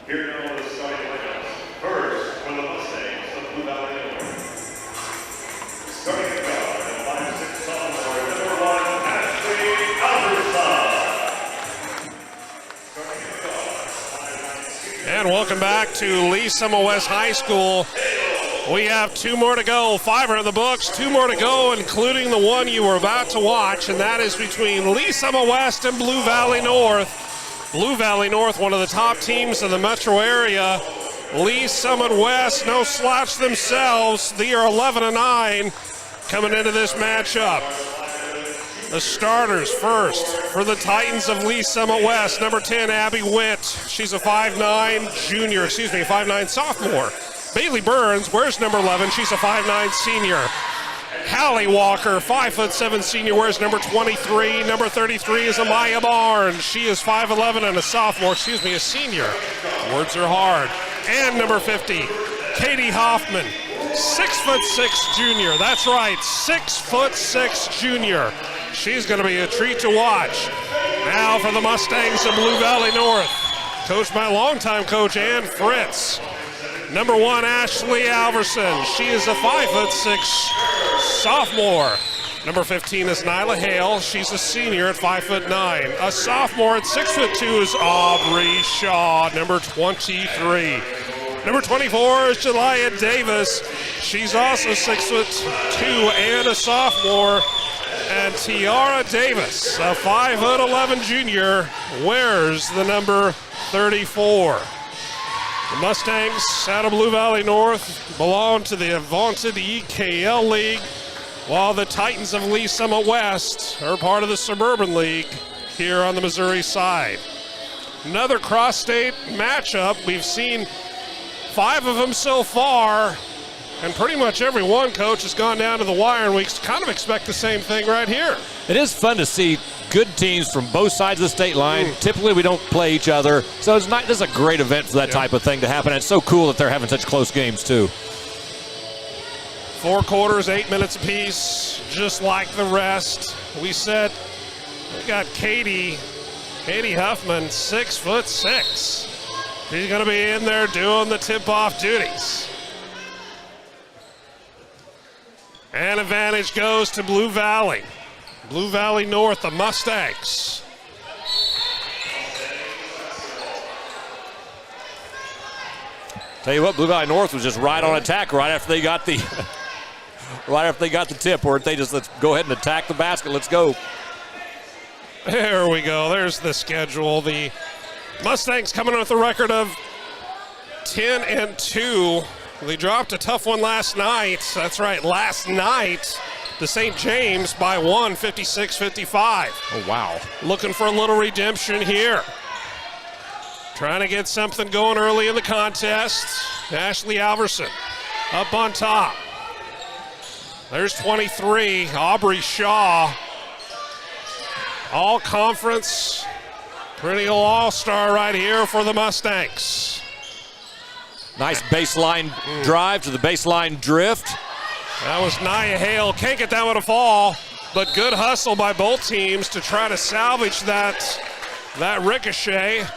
Here now the starting lineups. First, for the Mustangs of Blue Valley North. Starting at guard at 5'6" sophomore, number 1, Ashley Alberson. And welcome back to Lee Summit West High School. We have 2 more to go. 5 are in the books, 2 more to go, including the one you were about to watch, and that is between Lee Summit West and Blue Valley North. Blue Valley North, one of the top teams in the metro area. Lee Summit West, no slouch themselves. They are 11-9 coming into this matchup. The starters first for the Titans of Lee Summit West. Number 10, Abby Witt. She's a 5'9" junior, 5'9" sophomore. Bailey Burns, where's number 11? She's a 5'9" senior. Hallie Walker, 5'7" senior, wears number 23. Number 33 is Amaya Barnes. She is 5'11" and a sophomore, a senior. Words are hard. And number 50, Katie Hoffman, 6'6" junior. That's right, 6'6" junior. She's going to be a treat to watch. Now for the Mustangs of Blue Valley North, coached by longtime coach Ann Fritz. Number 1, Ashley Alverson. She is a 5'6" sophomore. Number 15 is Nyla Hale. She's a senior at 5'9". A sophomore at 6'2" is Aubrey Shaw, number 23. Number 24 is Jelia Davis. She's also 6'2" and a sophomore. And Tiara Davis, a 5'11" junior, wears the number 34. The Mustangs out of Blue Valley North belong to the vaunted EKL League, while the Titans of Lee Summit West are part of the Suburban League here on the Missouri side. Another cross-state matchup. We've seen 5 of them so far, and pretty much every one, Coach, has gone down to the wire, and we kind of expect the same thing right here. It is fun to see good teams from both sides of the state line. Typically, we don't play each other, so it's not. This is a great event for that type of thing to happen. And it's so cool that they're having such close games, too. 4 quarters, 8 minutes apiece, just like the rest. We said we got Katie Huffman, 6'6". She's going to be in there doing the tip-off duties. And advantage goes to Blue Valley. Blue Valley North, the Mustangs. Tell you what, Blue Valley North was just right on attack right after they got the tip, or they just, let's go ahead and attack the basket. Let's go. There we go. There's the schedule. The Mustangs coming with a record of 10-2. They dropped a tough one last night. That's right, last night to St. James by 1, 56-55. Oh, wow. Looking for a little redemption here. Trying to get something going early in the contest. Ashley Alverson up on top. There's 23, Aubrey Shaw. All conference, perennial all-star right here for the Mustangs. Nice baseline drive to the baseline drift. That was Nia Hale. Can't get that one to fall, but good hustle by both teams to try to salvage that ricochet.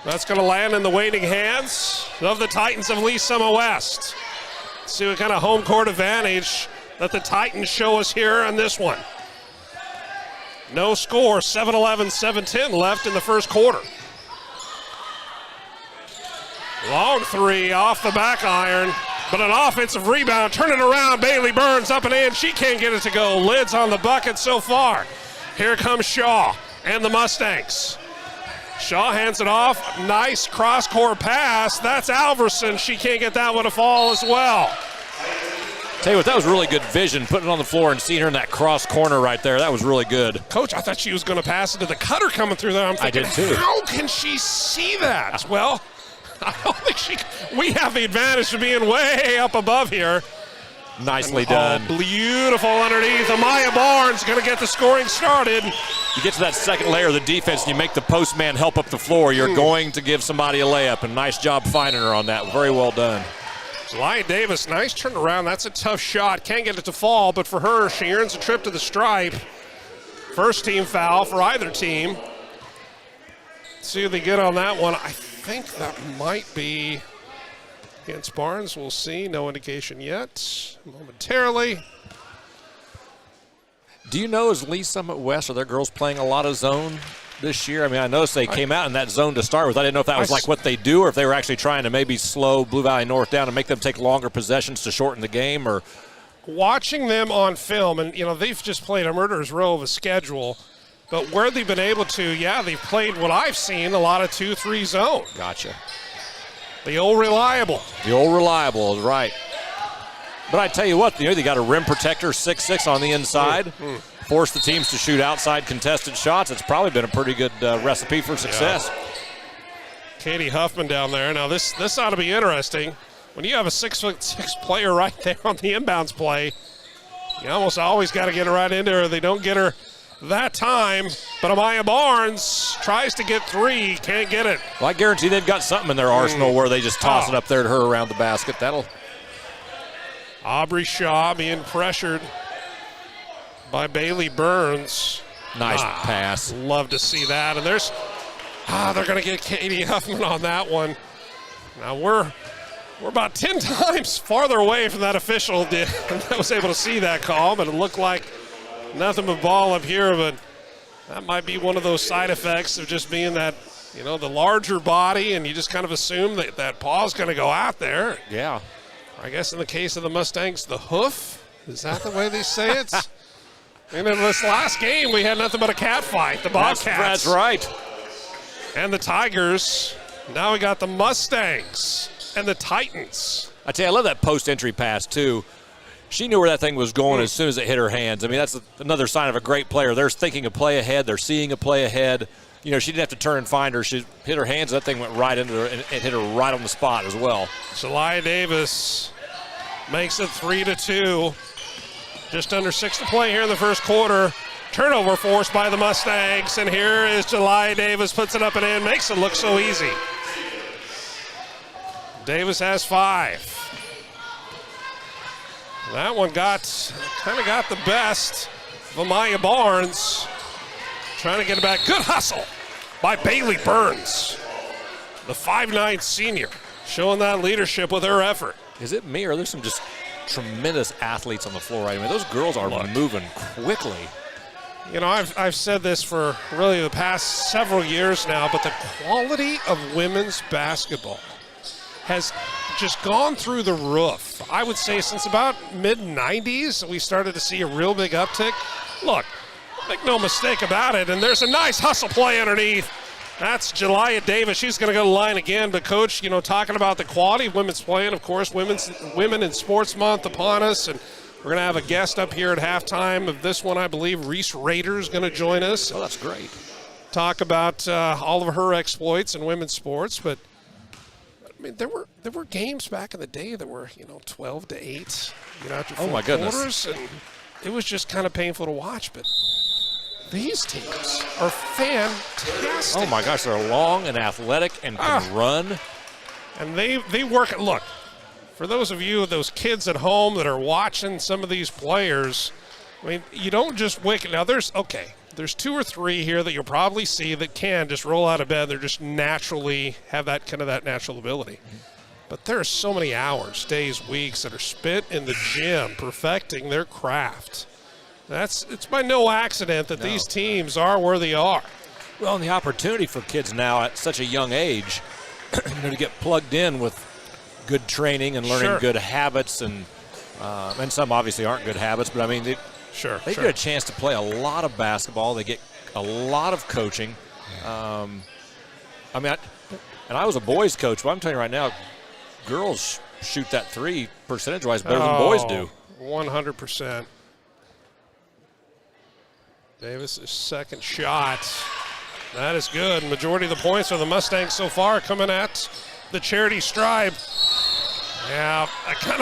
That's going to land in the waiting hands of the Titans of Lee Summit West. Let's see what kind of home court advantage that the Titans show us here on this one. No score, 7-11, 7-10 left in the first quarter. Long 3 off the back iron, but an offensive rebound. Turn it around, Bailey Burns up and in. She can't get it to go. Lids on the bucket so far. Here comes Shaw and the Mustangs. Shaw hands it off. Nice cross-court pass. That's Alverson. She can't get that one to fall as well. Tell you what, that was really good vision, putting it on the floor and seeing her in that cross corner right there. That was really good. Coach, I thought she was going to pass it to the cutter coming through there. I'm thinking, I did too. How can she see that? Well, I don't think we have the advantage of being way up above here. Nicely done. Oh, beautiful underneath. Amaya Barnes going to get the scoring started. You get to that second layer of the defense and you make the post man help up the floor, you're going to give somebody a layup, and nice job finding her on that. Very well done. Jelia Davis, nice turnaround. That's a tough shot. Can't get it to fall, but for her, she earns a trip to the stripe. First team foul for either team. Let's see what they get on that one. I think that might be against Barnes. We'll see. No indication yet. Momentarily. Do you know, is Lee Summit West, are their girls playing a lot of zone this year? I mean, I noticed they came out in that zone to start with. I didn't know if that was like what they do or if they were actually trying to maybe slow Blue Valley North down and make them take longer possessions to shorten the game. Or watching them on film, and, they've just played a murderer's row of a schedule, but where they've been able to, they've played what I've seen, a lot of 2-3 zone. Gotcha. The old reliable. The old reliable is right. But I tell you what, they got a rim protector, 6'6" on the inside. Force the teams to shoot outside contested shots. It's probably been a pretty good recipe for success. Yeah. Katie Huffman down there. Now this ought to be interesting. When you have a 6'6" player right there on the inbounds play, you almost always got to get her right into her. They don't get her that time, but Amaya Barnes tries to get three, can't get it. Well, I guarantee they've got something in their arsenal where they just toss it up there to her around the basket. That'll. Aubrey Shaw being pressured by Bailey Burns. Nice pass. Love to see that. And there's, they're going to get Katie Huffman on that one. Now we're about 10 times farther away from that official that was able to see that call, but it looked like nothing but ball up here. But that might be one of those side effects of just being that, the larger body, and you just kind of assume that ball's going to go out there. Yeah. I guess in the case of the Mustangs, the hoof. Is that the way they say it? And in this last game, we had nothing but a cat fight. The Bobcats. That's right. And the Tigers. Now we got the Mustangs and the Titans. I tell you, I love that post-entry pass, too. She knew where that thing was going as soon as it hit her hands. I mean, that's another sign of a great player. They're thinking a play ahead. They're seeing a play ahead. She didn't have to turn and find her. She hit her hands. That thing went right into her, and it hit her right on the spot as well. Jelia Davis makes it 3-2. Just under 6 to play here in the first quarter. Turnover forced by the Mustangs, and here is Jelia Davis, puts it up and in, makes it look so easy. Davis has 5. That one kind of got the best of Amaya Barnes. Trying to get it back. Good hustle by Bailey Burns, the 5'9" senior, showing that leadership with her effort. Is it me, or are there some just tremendous athletes on the floor right now? Those girls are moving quickly. I've said this for really the past several years now, but the quality of women's basketball has just gone through the roof. I would say since about mid-90s, we started to see a real big uptick. Look, make no mistake about it, and there's a nice hustle play underneath. That's Jelia Davis. She's going to go to the line again. But, Coach, talking about the quality of women's playing, of course, Women in Sports Month upon us, and we're going to have a guest up here at halftime of this one, I believe. Reese Rader is going to join us. Oh, that's great. Talk about all of her exploits in women's sports. But, I mean, there were games back in the day that were, 12-8, after 4 my goodness. quarters, and it was just kind of painful to watch. But these teams are fantastic. Oh, my gosh, they're long and athletic and can run. And they work. Look, for those of you, those kids at home that are watching some of these players, I mean, you don't just wake. Now, there's 2 or 3 here that you'll probably see that can just roll out of bed. They're just naturally have that natural ability. But there are so many hours, days, weeks that are spent in the gym perfecting their craft. It's by no accident that these teams are where they are. Well, and the opportunity for kids now at such a young age to get plugged in with good training and learning good habits, and some obviously aren't good habits, but I mean, they get a chance to play a lot of basketball. They get a lot of coaching. I was a boys coach, but I'm telling you right now, girls shoot that 3 percentage-wise better than boys do. 100%. Davis' second shot. That is good. Majority of the points for the Mustangs so far coming at the charity stripe. Yeah, I kind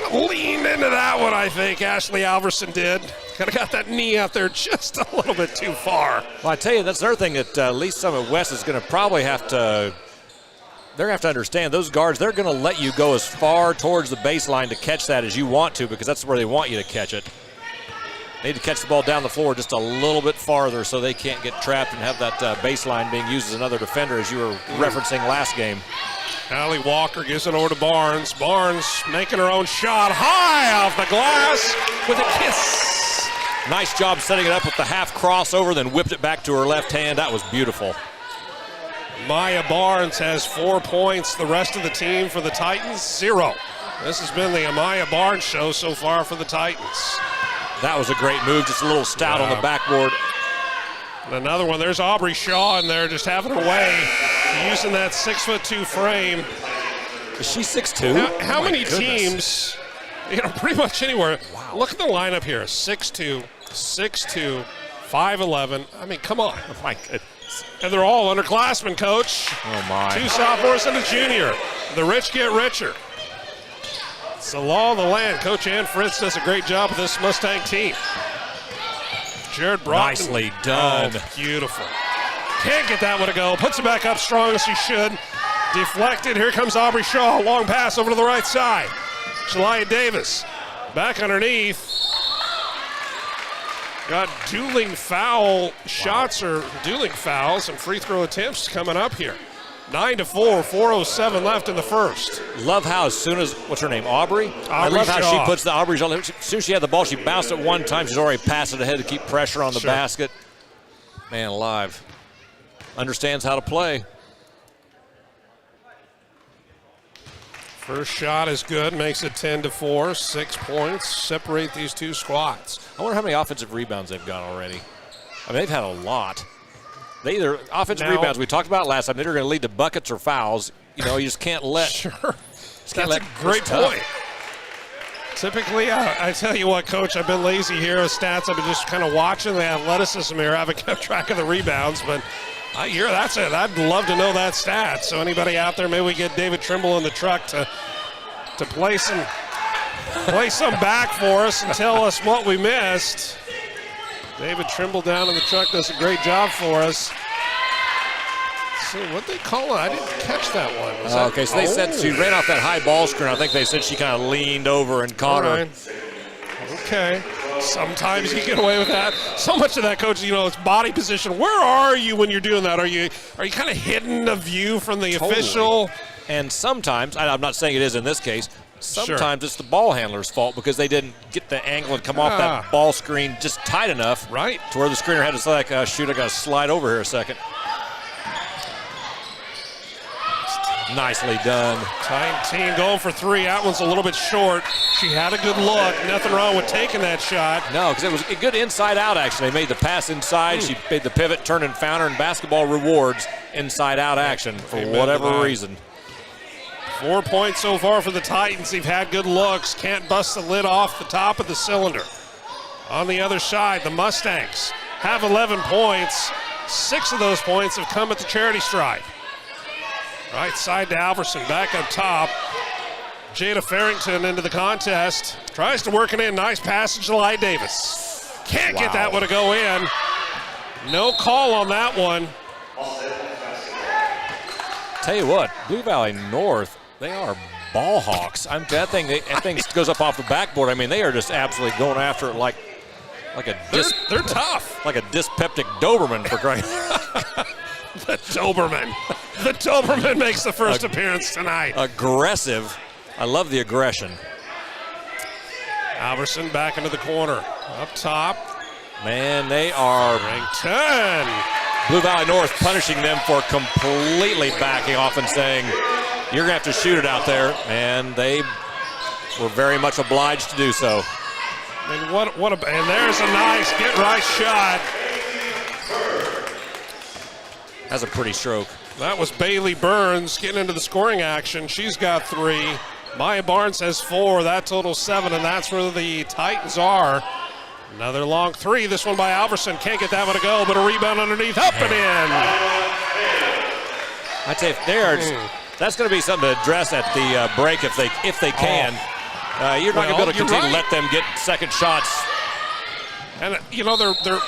of leaned into that one, I think. Ashley Alverson did. Kind of got that knee out there just a little bit too far. Well, I tell you, that's another thing that Lee Summit West is going to probably have to – they're going to have to understand. Those guards, they're going to let you go as far towards the baseline to catch that as you want to, because that's where they want you to catch it. Need to catch the ball down the floor just a little bit farther so they can't get trapped and have that baseline being used as another defender, as you were referencing last game. Allie Walker gives it over to Barnes. Barnes making her own shot high off the glass with a kiss. Nice job setting it up with the half crossover, then whipped it back to her left hand. That was beautiful. Maya Barnes has 4 points. The rest of the team for the Titans, 0. This has been the Amaya Barnes show so far for the Titans. That was a great move, just a little stout on the backboard. And another one, there's Aubrey Shaw in there just having her way, using that 6'2" frame. Is she 6'2"? How many teams, pretty much anywhere. Wow. Look at the lineup here, 6'2", 6'2", 5'11". I mean, come on. Oh my goodness. And they're all underclassmen, Coach. Oh my. 2 sophomores and a junior. The rich get richer. It's the law of the land. Coach Ann Fritz does a great job with this Mustang team. Jared Broughton. Nicely done. Oh, beautiful. Can't get that one to go. Puts it back up strong as she should. Deflected. Here comes Aubrey Shaw. Long pass over to the right side. Shalia Davis back underneath. Got dueling foul shots or dueling fouls and free throw attempts coming up here. 9-4, 4:07 left in the first. Love how as soon as, what's her name, Aubrey? I love how she puts the Aubrey Shaw. As soon as she had the ball, she bounced it one time. She's already passed it ahead to keep pressure on the basket. Man alive. Understands how to play. First shot is good, makes it 10-4, 6 points, separate these two squads. I wonder how many offensive rebounds they've got already. I mean, they've had a lot. They either, offensive rebounds, we talked about last time, they're going to lead to buckets or fouls. You just can't let. Sure. That's a great point. Typically, I tell you what, Coach, I've been lazy here with stats. I've been just kind of watching the athleticism here. I haven't kept track of the rebounds, but that's it. I'd love to know that stat. So anybody out there, maybe we get David Trimble in the truck to play some back for us and tell us what we missed. David Trimble down in the truck does a great job for us. So what they call it? I didn't catch that one. Okay, so they said she ran off that high ball screen. I think they said she kind of leaned over and caught her. Okay. Sometimes you get away with that. So much of that, Coach, it's body position. Where are you when you're doing that? Are you kind of hidden a view from the official? And sometimes, I'm not saying it is in this case, sometimes it's the ball handler's fault because they didn't get the angle and come off that ball screen just tight enough to where the screener had to say, like, shoot, I got to slide over here a second. Nicely done. Titan team going for 3. That one's a little bit short. She had a good look. Nothing wrong with taking that shot. No, because it was a good inside out, actually. They made the pass inside. She made the pivot, turned and found her, and basketball rewards inside out action for whatever reason. 4 points so far for the Titans. They've had good looks. Can't bust the lid off the top of the cylinder. On the other side, the Mustangs have 11 points. 6 of those points have come at the charity stripe. Right side to Alverson, back up top. Jada Farrington into the contest. Tries to work it in. Nice passage to Lai Davis. Can't get that one to go in. No call on that one. Tell you what, Blue Valley North, they are ball hawks. That thing goes up off the backboard. I mean, they are just absolutely going after it like a they're tough. Like a dyspeptic Doberman, for crying. The Doberman. The Doberman makes the first appearance tonight. Aggressive. I love the aggression. Alverson back into the corner. Up top. Man, they are ranked 10. Blue Valley North punishing them for completely backing off and saying, you're going to have to shoot it out there. And they were very much obliged to do so. And and there's a nice get-right shot. That's a pretty stroke. That was Bailey Burns getting into the scoring action. She's got 3. Maya Barnes has 4. That totals 7, and that's where the Titans are. Another long 3. This one by Alverson. Can't get that one to go, but a rebound underneath. Up and in. I'd say that's going to be something to address at the break if they can. You're not going to be able to continue to let them get second shots. And, they're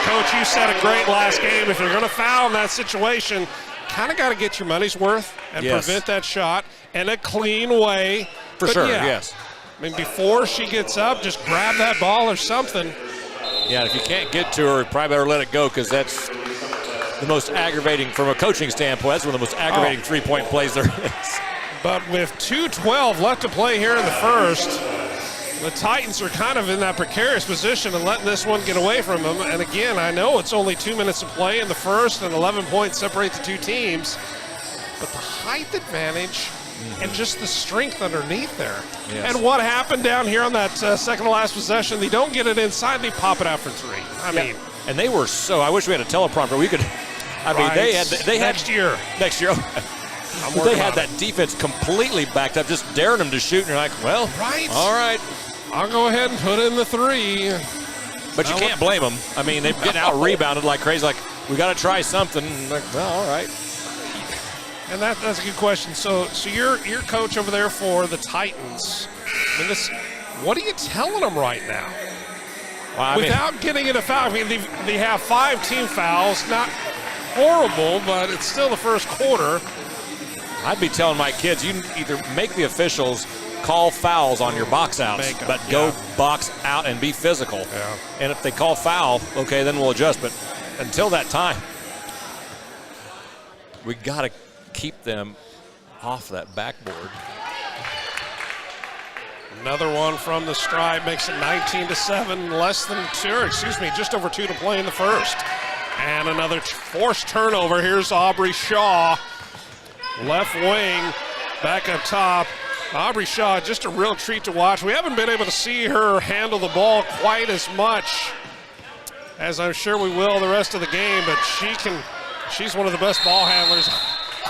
Coach, you said it great last game. If you're going to foul in that situation, kind of got to get your money's worth and prevent that shot in a clean way. For sure, yes. I mean, before she gets up, just grab that ball or something. Yeah, if you can't get to her, you probably better let it go, because that's the most aggravating, from a coaching standpoint, that's one of the most aggravating three-point plays there is. But with 2:12 left to play here in the first, the Titans are kind of in that precarious position and letting this one get away from them. And again, I know it's only 2 minutes to play in the first and 11 points separate the two teams, but the height advantage and just the strength underneath there. Yes. And what happened down here on that second to last possession, they don't get it inside, they pop it out for three. I mean. And they were so, I wish we had a teleprompter. We could, I mean, they had next year. Next year. They had that defense completely backed up, just daring them to shoot, and you're like, well, all right. I'll go ahead and put in the three. But you can't blame them. I mean, they're getting out-rebounded like crazy, like, we got to try something. And like, well, all right. And that's a good question. So you're coach over there for the Titans. I mean, what are you telling them right now? Well, without getting in a foul. I mean, they have 5 team fouls. Not horrible, but it's still the first quarter. I'd be telling my kids, you either make the officials call fouls on your box outs, but go box out and be physical. Yeah. And if they call foul, okay, then we'll adjust. But until that time, we got to keep them off that backboard. Another one from the stripe makes it 19-7, just over 2 to play in the first. And another forced turnover. Here's Aubrey Shaw, left wing, back up top. Aubrey Shaw, just a real treat to watch. We haven't been able to see her handle the ball quite as much as I'm sure we will the rest of the game, but she's one of the best ball handlers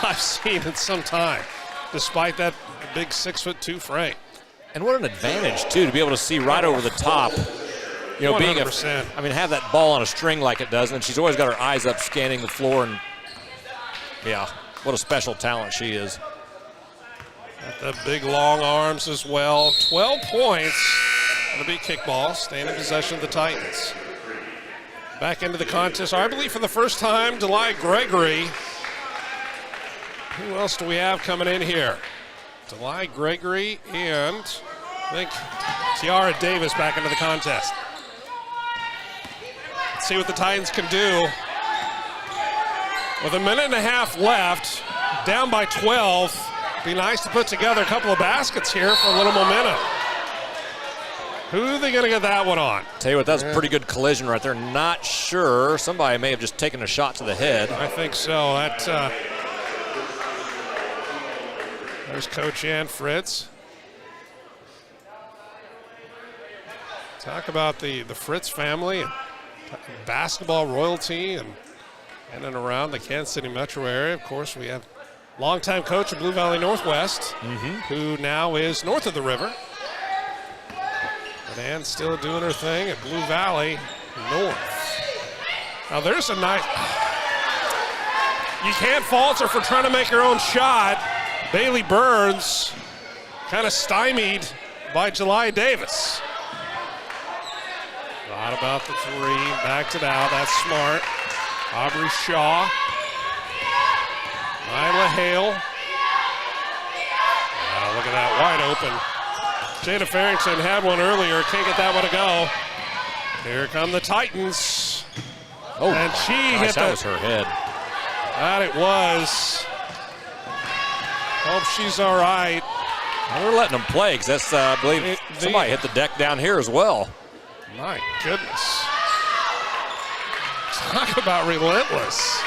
I've seen in some time, despite that big 6'2" frame. And what an advantage, too, to be able to see right over the top. You know, 100%. have that ball on a string like it does, and she's always got her eyes up scanning the floor, and yeah, what a special talent she is. Got the big long arms as well. 12 points. It'll be kickball, staying in possession of the Titans. Back into the contest, I believe for the first time, Delia Gregory. Who else do we have coming in here? Delia Gregory and I think Tiara Davis back into the contest. Let's see what the Titans can do. With a minute and a half left, down by 12. Be nice to put together a couple of baskets here for a little momentum. Who are they going to get that one on? Tell you what, that's a pretty good collision right there. Not sure. Somebody may have just taken a shot to the head. I think so. There's Coach Ann Fritz. Talk about the Fritz family and basketball royalty and in and around the Kansas City metro area. Of course, we have longtime coach of Blue Valley Northwest, who now is north of the river. But Ann's still doing her thing at Blue Valley North. Now there's a nice, you can't fault her for trying to make her own shot. Bailey Burns kind of stymied by Delia Davis. Thought about the three, backed it out, that's smart. Aubrey Shaw. Nyla Hale. Oh, look at that, wide open. Jada Farrington had one earlier, can't get that one to go. Here come the Titans. Oh, and she hit that was her head. That it was. Hope she's all right. Well, we're letting them play because that's, I believe, somebody hit the deck down here as well. My goodness. Talk about relentless.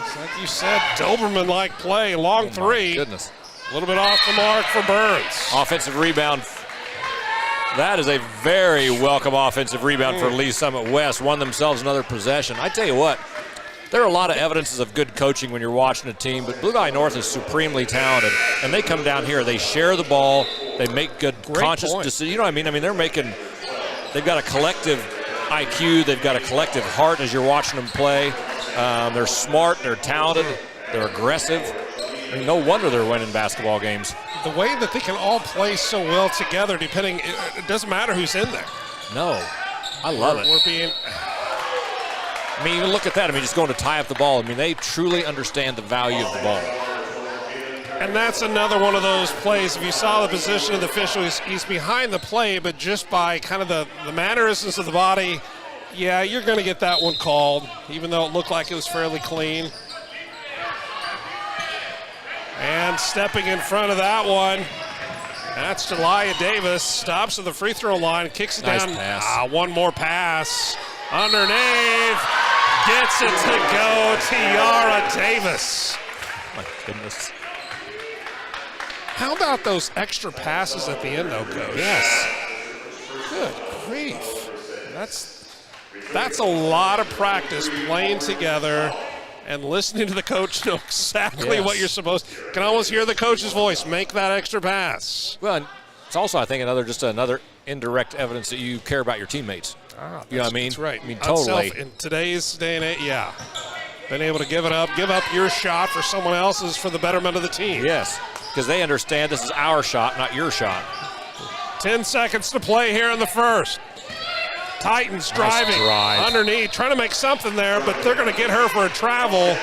It's like you said, Doberman-like play, long three. My goodness. A little bit off the mark for Burns. Offensive rebound. That is a very welcome offensive rebound for Lee Summit West. Won themselves another possession. I tell you what, there are a lot of evidences of good coaching when you're watching a team, but Blue Valley North is supremely talented, and they come down here, they share the ball, they make good conscious decisions. You know what I mean? I mean, they've got a collective IQ, they've got a collective heart as you're watching them play. They're smart, they're talented, they're aggressive. I mean, no wonder they're winning basketball games. The way that they can all play so well together, it doesn't matter who's in there. No, I love it. I mean, you look at that. I mean, just going to tie up the ball. I mean, they truly understand the value of the ball. And that's another one of those plays. If you saw the position of the official, he's behind the play, but just by kind of the mannerisms of the body, yeah, you're going to get that one called, even though it looked like it was fairly clean. And stepping in front of that one, that's Jelaya Davis. Stops at the free throw line, kicks it Nice down. pass. One more pass. Underneath. Gets it to go. Tiara Davis. My goodness. How about those extra passes at the end, though, Coach? Yes. Good grief. That's a lot of practice playing together and listening to the coach know exactly what you're supposed to. Can almost hear the coach's voice. Make that extra pass. Well, and it's also, I think, another indirect evidence that you care about your teammates. You know what I mean? That's right. I mean, totally. In today's day and age, yeah. Been able to give up your shot for someone else's for the betterment of the team. Yes, because they understand this is our shot, not your shot. 10 seconds to play here in the first. Titans driving underneath, trying to make something there, but they're going to get her for a travel.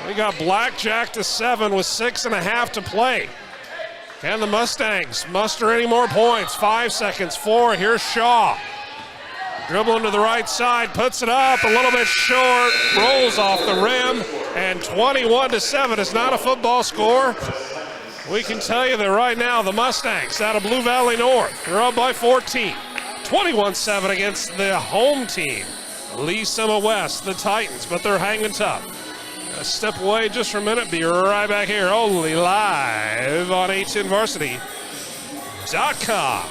We got Blackjack to 7 with 6.5 to play. Can the Mustangs muster any more points? 5 seconds, 4. Here's Shaw. Dribbling to the right side, puts it up a little bit short, rolls off the rim, and 21-7 is not a football score. We can tell you that right now the Mustangs out of Blue Valley North, they're up by 14. 21-7 against the home team, Lee Summit West, the Titans, but they're hanging tough. Step away just for a minute, be right back here, only live on A10Varsity.com.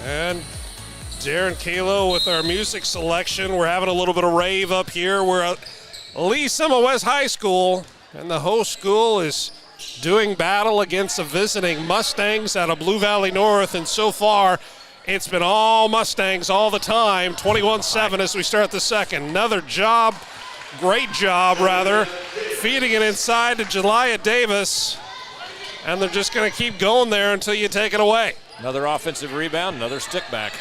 And Darren Kalo with our music selection. We're having a little bit of rave up here. We're at Lee Summit West High School, and the host school is doing battle against the visiting Mustangs out of Blue Valley North, and so far it's been all Mustangs all the time. 21-7 as we start the second. Another job, great job rather, feeding it inside to Jelaya Davis, and they're just going to keep going there until you take it away. Another offensive rebound, another stick back.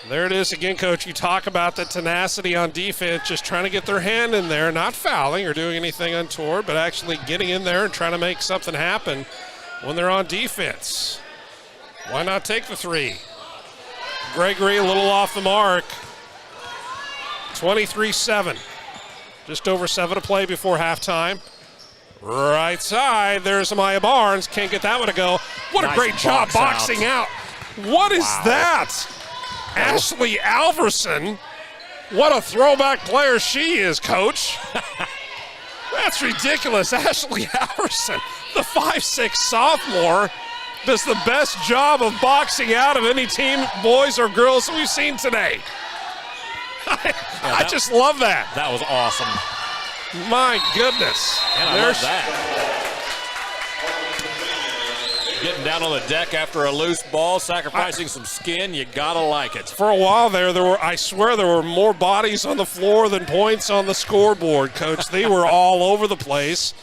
There it is again, Coach. You talk about the tenacity on defense, just trying to get their hand in there, not fouling or doing anything untoward, but actually getting in there and trying to make something happen when they're on defense. Why not take the three? Gregory a little off the mark. 23-7. Just over 7 to play before halftime. Right side, there's Amaya Barnes. Can't get that one to go. What a great job boxing out. What is that? Ashley Alverson. What a throwback player she is, Coach. That's ridiculous. Ashley Alverson, the 5'6" sophomore, does the best job of boxing out of any team, boys or girls, that we've seen today. I just love that. That was awesome. My goodness. And I love that. Getting down on the deck after a loose ball, sacrificing some skin, you gotta like it. For a while there I swear there were more bodies on the floor than points on the scoreboard, Coach. They were all over the place,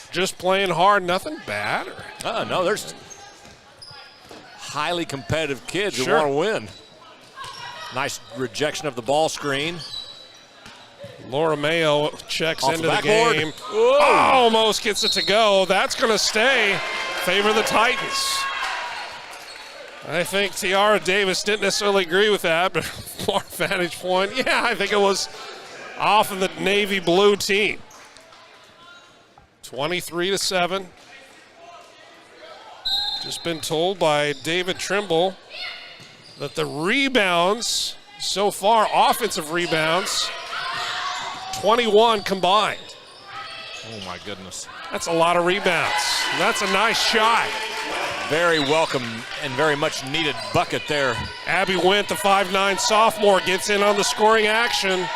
just playing hard, nothing bad. No, there's highly competitive kids who want to win. Nice rejection of the ball screen. Laura Mayo checks Off into the the game. Almost gets it to go. That's going to stay. Favor the Titans. I think Tiara Davis didn't necessarily agree with that, but from our vantage point, yeah, I think it was off of the navy blue team. 23-7. Just been told by David Trimble that the rebounds so far, offensive rebounds, 21 combined. Oh, my goodness. That's a lot of rebounds. That's a nice shot. Very welcome and very much needed bucket there. Abby Wint, the 5'9 sophomore, gets in on the scoring action.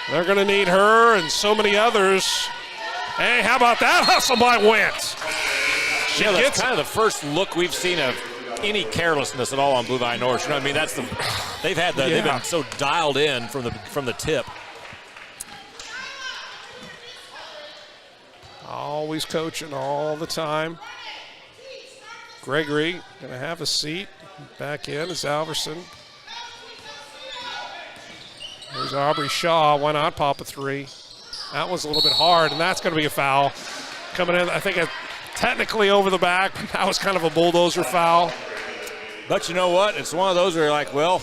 They're going to need her and so many others. Hey, how about that hustle by Wint? Yeah, that's kind of the first look we've seen of any carelessness at all on Blue Vine North. You know what I mean? They've been so dialed in from the tip. Always coaching all the time. Gregory going to have a seat. Back in is Alverson. There's Aubrey Shaw. Why not pop a three? That was a little bit hard, and that's going to be a foul. Coming in, I think technically over the back, but that was kind of a bulldozer foul. But you know what? It's one of those where you're like, well,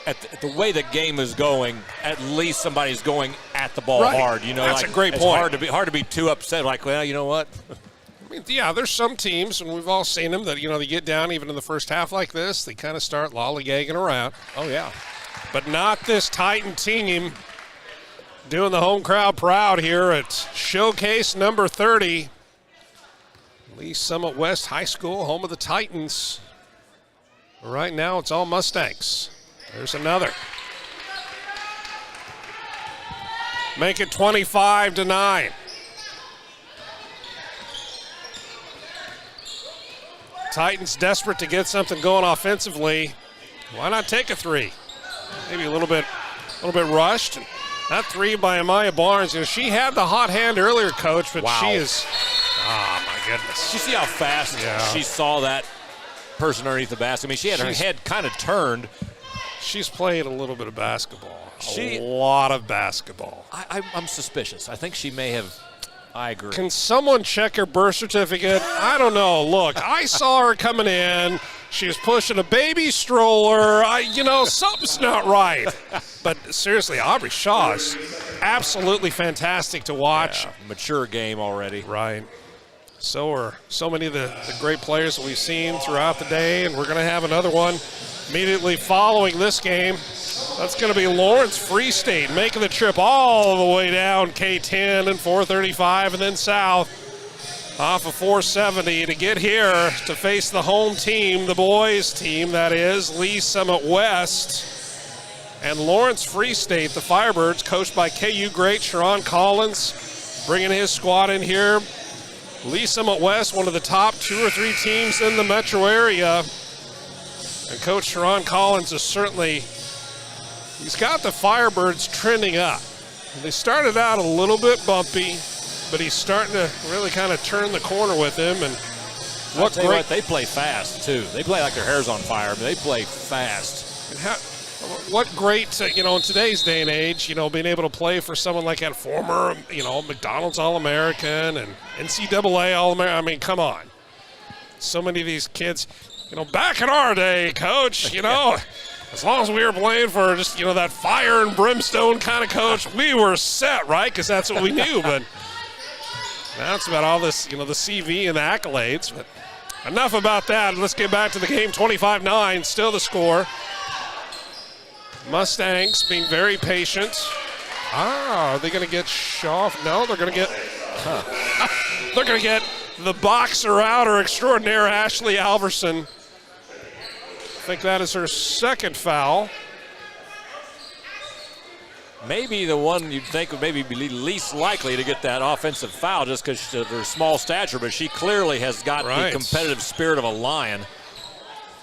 at the way the game is going, at least somebody's going at the ball hard. You know, that's like, a great it's point. Hard to be too upset. Like, well, you know what? I mean, yeah, there's some teams, and we've all seen them, that, they get down even in the first half like this, they kind of start lollygagging around. Oh, yeah. But not this Titan team doing the home crowd proud here at Showcase number 30. Lee Summit West High School, home of the Titans. Right now, it's all Mustangs. There's another. Make it 25-9. Titans desperate to get something going offensively. Why not take a three? Maybe a little bit rushed. That three by Amaya Barnes. She had the hot hand earlier, Coach, but she is. Oh my goodness! You see how fast she saw that person underneath the basket. I mean, she had her head kind of turned. She's played a little bit of basketball. A lot of basketball. I'm suspicious. I think she may have. I agree. Can someone check her birth certificate? I don't know. Look, I saw her coming in. She was pushing a baby stroller. Something's not right. But seriously, Aubrey Shaw is absolutely fantastic to watch. Yeah, mature game already. Right. So are so many of the great players that we've seen throughout the day, and we're going to have another one immediately following this game. That's going to be Lawrence Free State making the trip all the way down K10 and 435 and then south off of 470 to get here to face the home team, the boys team, that is, Lee Summit West. And Lawrence Free State, the Firebirds, coached by KU great Sharon Collins, bringing his squad in here. Lee Summit West, one of the top 2 or 3 teams in the metro area. And Coach Sharon Collins is certainly, he's got the Firebirds trending up. They started out a little bit bumpy, but he's starting to really kind of turn the corner with him. And what they play fast, too. They play like their hair's on fire. I mean, they play fast. And what great, in today's day and age, being able to play for someone like that former, McDonald's All-American and NCAA All-American. I mean, come on. So many of these kids, back in our day, Coach, as long as we were playing for just, that fire and brimstone kind of coach, we were set, right? Because that's what we knew. But that's about all this, the CV and the accolades. But enough about that. Let's get back to the game. 25-9, still the score. Mustangs being very patient. Are they going to get Shaw? No, they're going to get. They're going to get the boxer outer extraordinaire Ashley Alverson. I think that is her second foul. Maybe the one you'd think would maybe be least likely to get that offensive foul just because of her small stature, but she clearly has got the competitive spirit of a lion.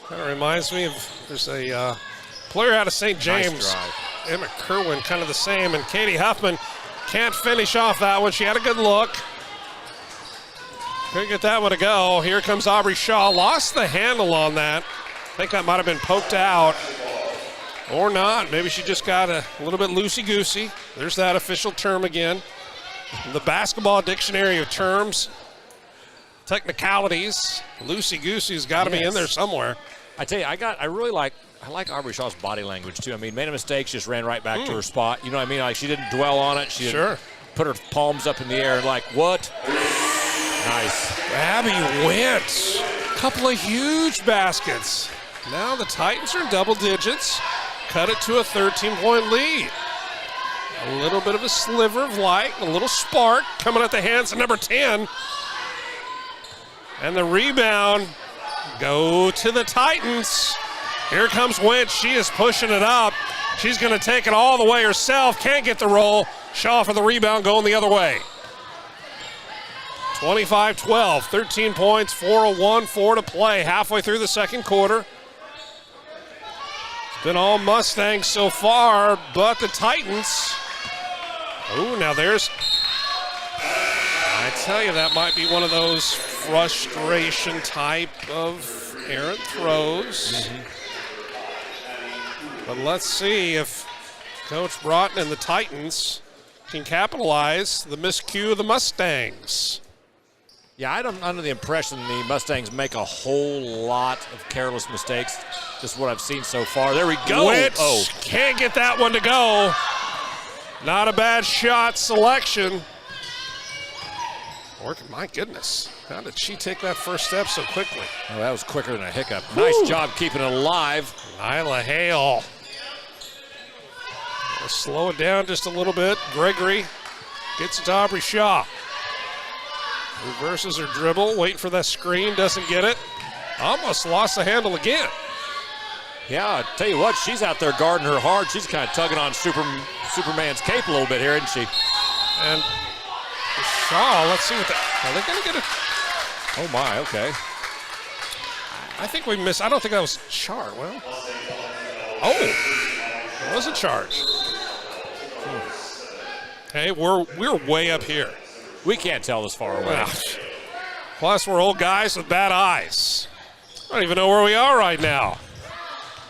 That reminds me of there's a player out of St. James, nice drive. Emma Kerwin, kind of the same, and Katie Huffman can't finish off that one. She had a good look. Couldn't get that one to go. Here comes Aubrey Shaw. Lost the handle on that. I think that might have been poked out. Or not. Maybe she just got a little bit loosey-goosey. There's that official term again. The basketball dictionary of terms technicalities. Loosey-goosey's got to be in there somewhere. I tell you, I like Aubrey Shaw's body language, too. I mean, made a mistake, just ran right back to her spot. You know what I mean? Like, she didn't dwell on it. She didn't put her palms up in the air like, what? Nice. Abby wins. Couple of huge baskets. Now the Titans are in double digits. Cut it to a 13-point lead. A little bit of a sliver of light, a little spark coming at the hands of number 10. And the rebound go to the Titans. Here comes Wentz. She is pushing it up. She's going to take it all the way herself. Can't get the roll. Shaw for the rebound going the other way. 25-12, 13 points, 4:01, 4 to play. Halfway through the second quarter. It's been all Mustangs so far, but the Titans. Oh, now there's. I tell you, that might be one of those frustration type of errant throws. But let's see if Coach Broughton and the Titans can capitalize the miscue of the Mustangs. Yeah, I'm under the impression the Mustangs make a whole lot of careless mistakes. Just what I've seen so far. There we go. Wentz can't get that one to go. Not a bad shot selection. Working, my goodness. How did she take that first step so quickly? Oh, that was quicker than a hiccup. Nice job keeping it alive. Nyla Hale. Let's slow it down just a little bit. Gregory gets it to Aubrey Shaw. Reverses her dribble, waiting for that screen, doesn't get it. Almost lost the handle again. Yeah, I tell you what, she's out there guarding her hard. She's kind of tugging on Superman's cape a little bit here, isn't she? And Shaw, let's see what are they going to get it? Oh my, okay. I think we missed. I don't think that was charged. Well, it was a charge. Hey, we're way up here. We can't tell this far away. Plus, we're old guys with bad eyes. I don't even know where we are right now.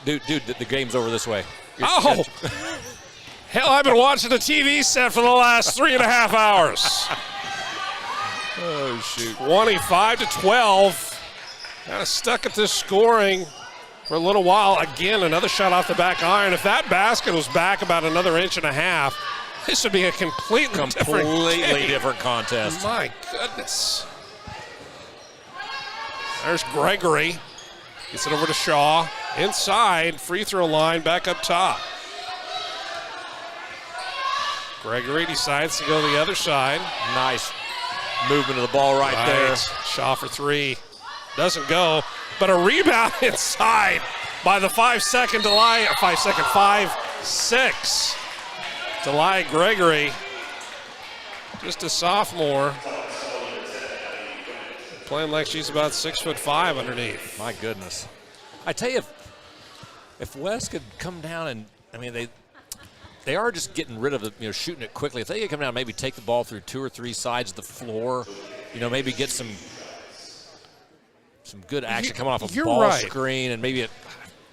Dude, the game's over this way. Hell, I've been watching the TV set for the last 3.5 hours. Oh, shoot. 25-12. Kind of stuck at this scoring for a little while. Again, another shot off the back iron. If that basket was back about another 1.5 inches, this would be a completely different contest. My goodness. There's Gregory. Gets it over to Shaw. Inside, free throw line, back up top. Gregory decides to go the other side. Nice movement of the ball right there. Shaw for three. Doesn't go, but a rebound inside by the 5-second delay. 5-6. Delia Gregory, just a sophomore, playing like she's about 6'5" underneath. My goodness. I tell you, if West could come down and, I mean, they are just getting rid of it, shooting it quickly. If they could come down and maybe take the ball through 2 or 3 sides of the floor, maybe get some good action coming off a ball screen and maybe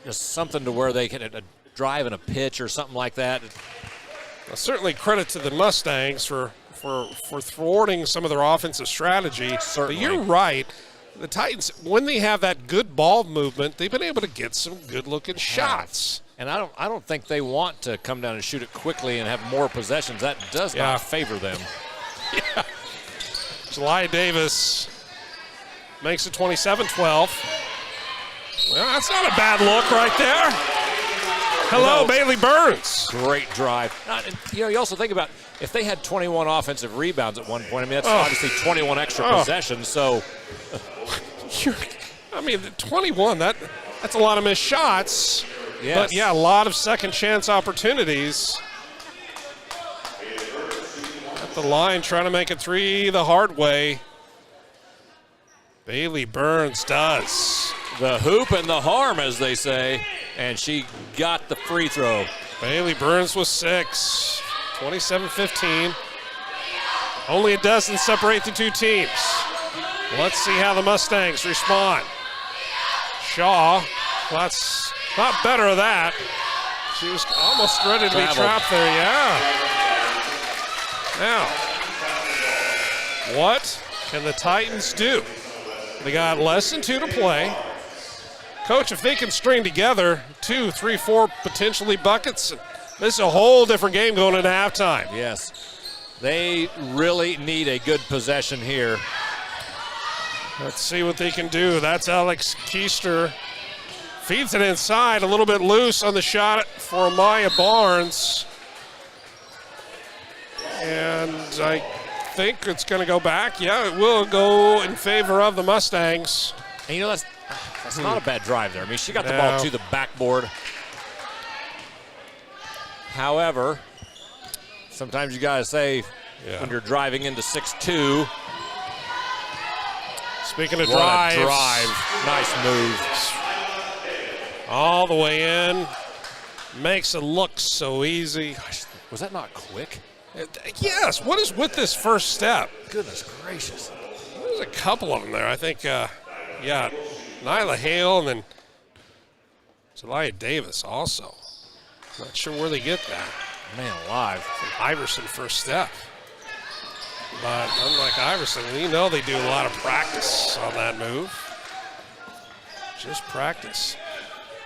just something to where they can a drive and a pitch or something like that. Well, certainly credit to the Mustangs for thwarting some of their offensive strategy. Certainly. But you're right. The Titans, when they have that good ball movement, they've been able to get some good-looking shots. And I don't think they want to come down and shoot it quickly and have more possessions. That does not favor them. Yeah. July Davis makes it 27-12. Well, that's not a bad look right there. Hello, Bailey Burns. Great drive. You also think about if they had 21 offensive rebounds at one point. I mean, that's obviously 21 extra possessions. So, 21. That's a lot of missed shots. Yes. But yeah, a lot of second chance opportunities. At the line, trying to make it three the hard way. Bailey Burns does. The hoop and the harm, as they say. And she got the free throw. Bailey Burns with 6. 27-15. Only a dozen separate the two teams. Let's see how the Mustangs respond. Shaw, that's not better of that. She was almost ready to be trapped there, yeah. Now, what can the Titans do? They got less than 2 to play. Coach, if they can string together 2, 3, 4 potentially buckets, this is a whole different game going into halftime. Yes. They really need a good possession here. Let's see what they can do. That's Alex Keister. Feeds it inside, a little bit loose on the shot for Maya Barnes. And I think it's going to go back. Yeah, it will go in favor of the Mustangs. And you know, that's not a bad drive there. I mean, she got the ball to the backboard. However, sometimes you got to say when you're driving into 6-2. Speaking of what drives. a drive. Nice move. All the way in. Makes it look so easy. Gosh, was that not quick? Yes. What is with this first step? Goodness gracious. There's a couple of them there. I think, Nyla Hale and then Jelia Davis also. Not sure where they get that. Man alive. From Iverson first step. But unlike Iverson, you know they do a lot of practice on that move. Just practice.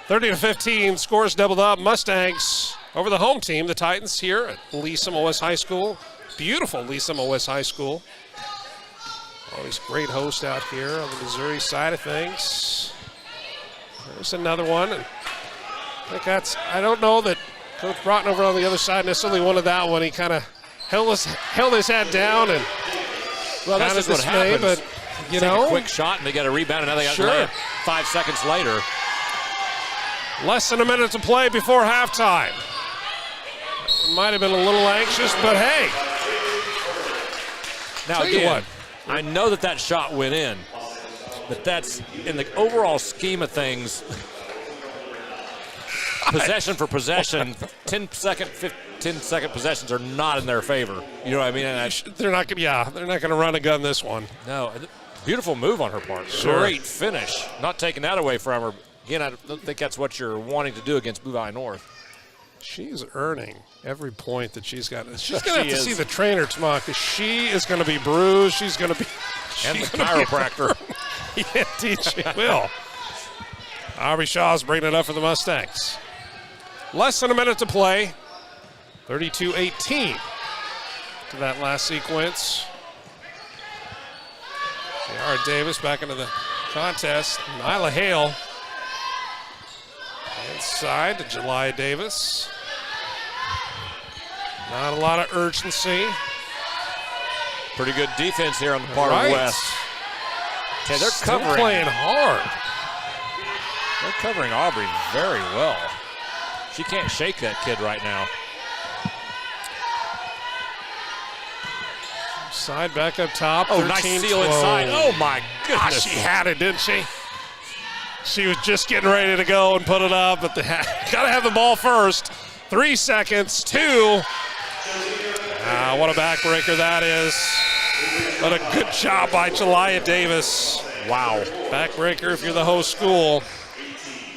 30-15, scores doubled up. Mustangs over the home team, the Titans, here at Lee Summit West High School. Beautiful Lee Summit West High School. Always great host out here on the Missouri side of things. There's another one. And I think I don't know that Coach Broughton over on the other side necessarily wanted that one. He kind of held his head down and that's just what happens. But you take know, a quick shot and they get a rebound, and now they got to lay it 5 seconds later. Less than a minute to play before halftime. Might have been a little anxious, but hey. Now again, I know that shot went in, but that's in the overall scheme of things. Possession for possession, 10-second, 15-second possessions are not in their favor. You know what I mean? And they're not going to run a gun this one. No, beautiful move on her part. Sure. Great finish. Not taking that away from her. Again, I don't think that's what you're wanting to do against Blue Valley North. She's earning every point that she's got. She's going to have to see the trainer tomorrow because she is going to be bruised. She's going to be. And the chiropractor. Yeah, indeed she will. Aubrey Shaw's bringing it up for the Mustangs. Less than a minute to play. 32-18 to that last sequence. Yara Davis back into the contest. Nyla Hale inside to Jelia Davis. Not a lot of urgency. Pretty good defense here on the part of West. Okay, they're Still covering. Playing hard. They're covering Aubrey very well. She can't shake that kid right now. Side back up top. Oh, nice steal inside. Oh, my goodness. She had it, didn't she? She was just getting ready to go and put it up, but they got to have the ball first. 3 seconds. 2. What a backbreaker that is. What a good job by Jelia Davis. Wow. Backbreaker if you're the host school.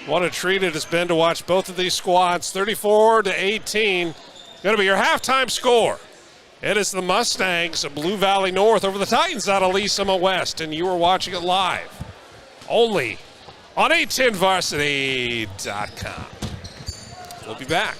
What a treat it has been to watch both of these squads. 34-18. Going to be your halftime score. It is the Mustangs of Blue Valley North over the Titans out of Lee Summit West, and you are watching it live only on 810varsity.com. We'll be back.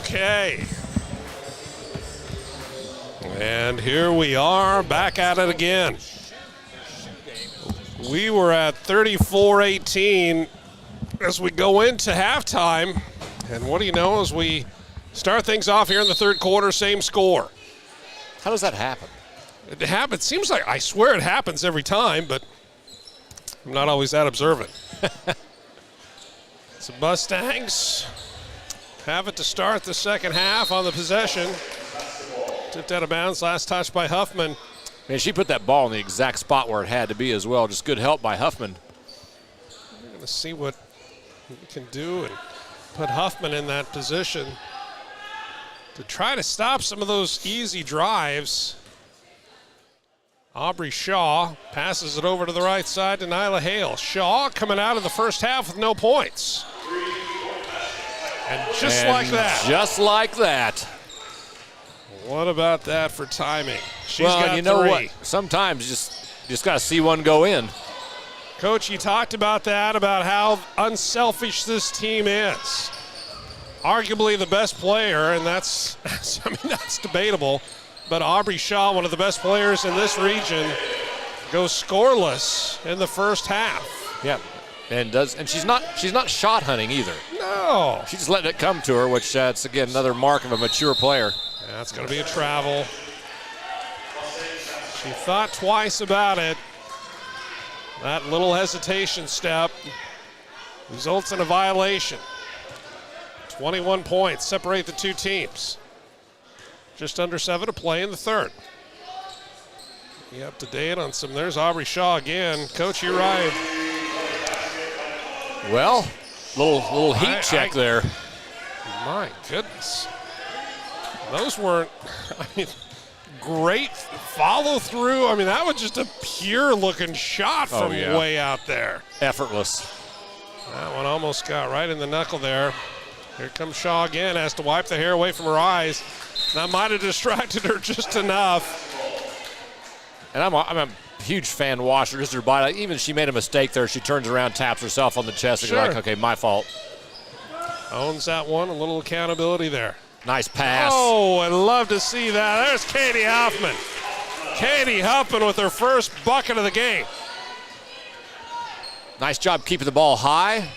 Okay. And here we are back at it again. We were at 34-18 as we go into halftime. And what do you know, as we start things off here in the third quarter, same score. How does that happen? It happens. Seems like, I swear it happens every time, but I'm not always that observant. So Mustangs have it to start the second half on the possession. Tipped out of bounds, last touch by Huffman. Man, she put that ball in the exact spot where it had to be as well. Just good help by Huffman. We're going to see what we can do and put Huffman in that position to try to stop some of those easy drives. Aubrey Shaw passes it over to the right side to Nyla Hale. Shaw coming out of the first half with no points. And just like that. Just like that. What about that for timing? She's well, got you know three. what? Sometimes you just got to see one go in. Coach, you talked about that, about how unselfish this team is. Arguably the best player, and that's debatable. But Aubrey Shaw, one of the best players in this region, goes scoreless in the first half. Yeah, and she's not shot hunting either. No. She's just letting it come to her, which that's again another mark of a mature player. That's going to be a travel. She thought twice about it. That little hesitation step results in a violation. 21 points separate the two teams. Just under 7 to play in the third. You up to date on some. There's Aubrey Shaw again. Coach, you're right. Well, little heat check there. My goodness. Those weren't, great follow through. That was just a pure looking shot from way out there. Effortless. That one almost got right in the knuckle there. Here comes Shaw again, has to wipe the hair away from her eyes. That might have distracted her just enough. And I'm a huge fan watcher, just her body. Even she made a mistake there. She turns around, taps herself on the chest, and you're like, okay, my fault. Owns that one, a little accountability there. Nice pass. Oh, I'd love to see that. There's Katie Huffman. Katie Huffman with her first bucket of the game. Nice job keeping the ball high.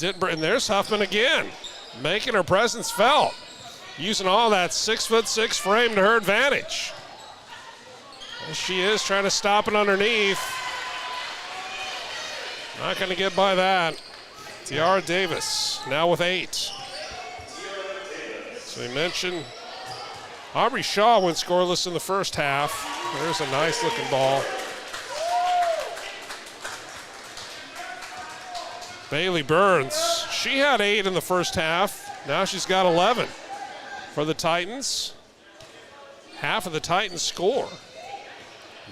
And there's Huffman again, making her presence felt, using all that 6'6" frame to her advantage. As she is trying to stop it underneath. Not going to get by that. Tiara Davis now with 8. So we mentioned Aubrey Shaw went scoreless in the first half. There's a nice looking ball. Bailey Burns, she had 8 in the first half. Now she's got 11 for the Titans. Half of the Titans score.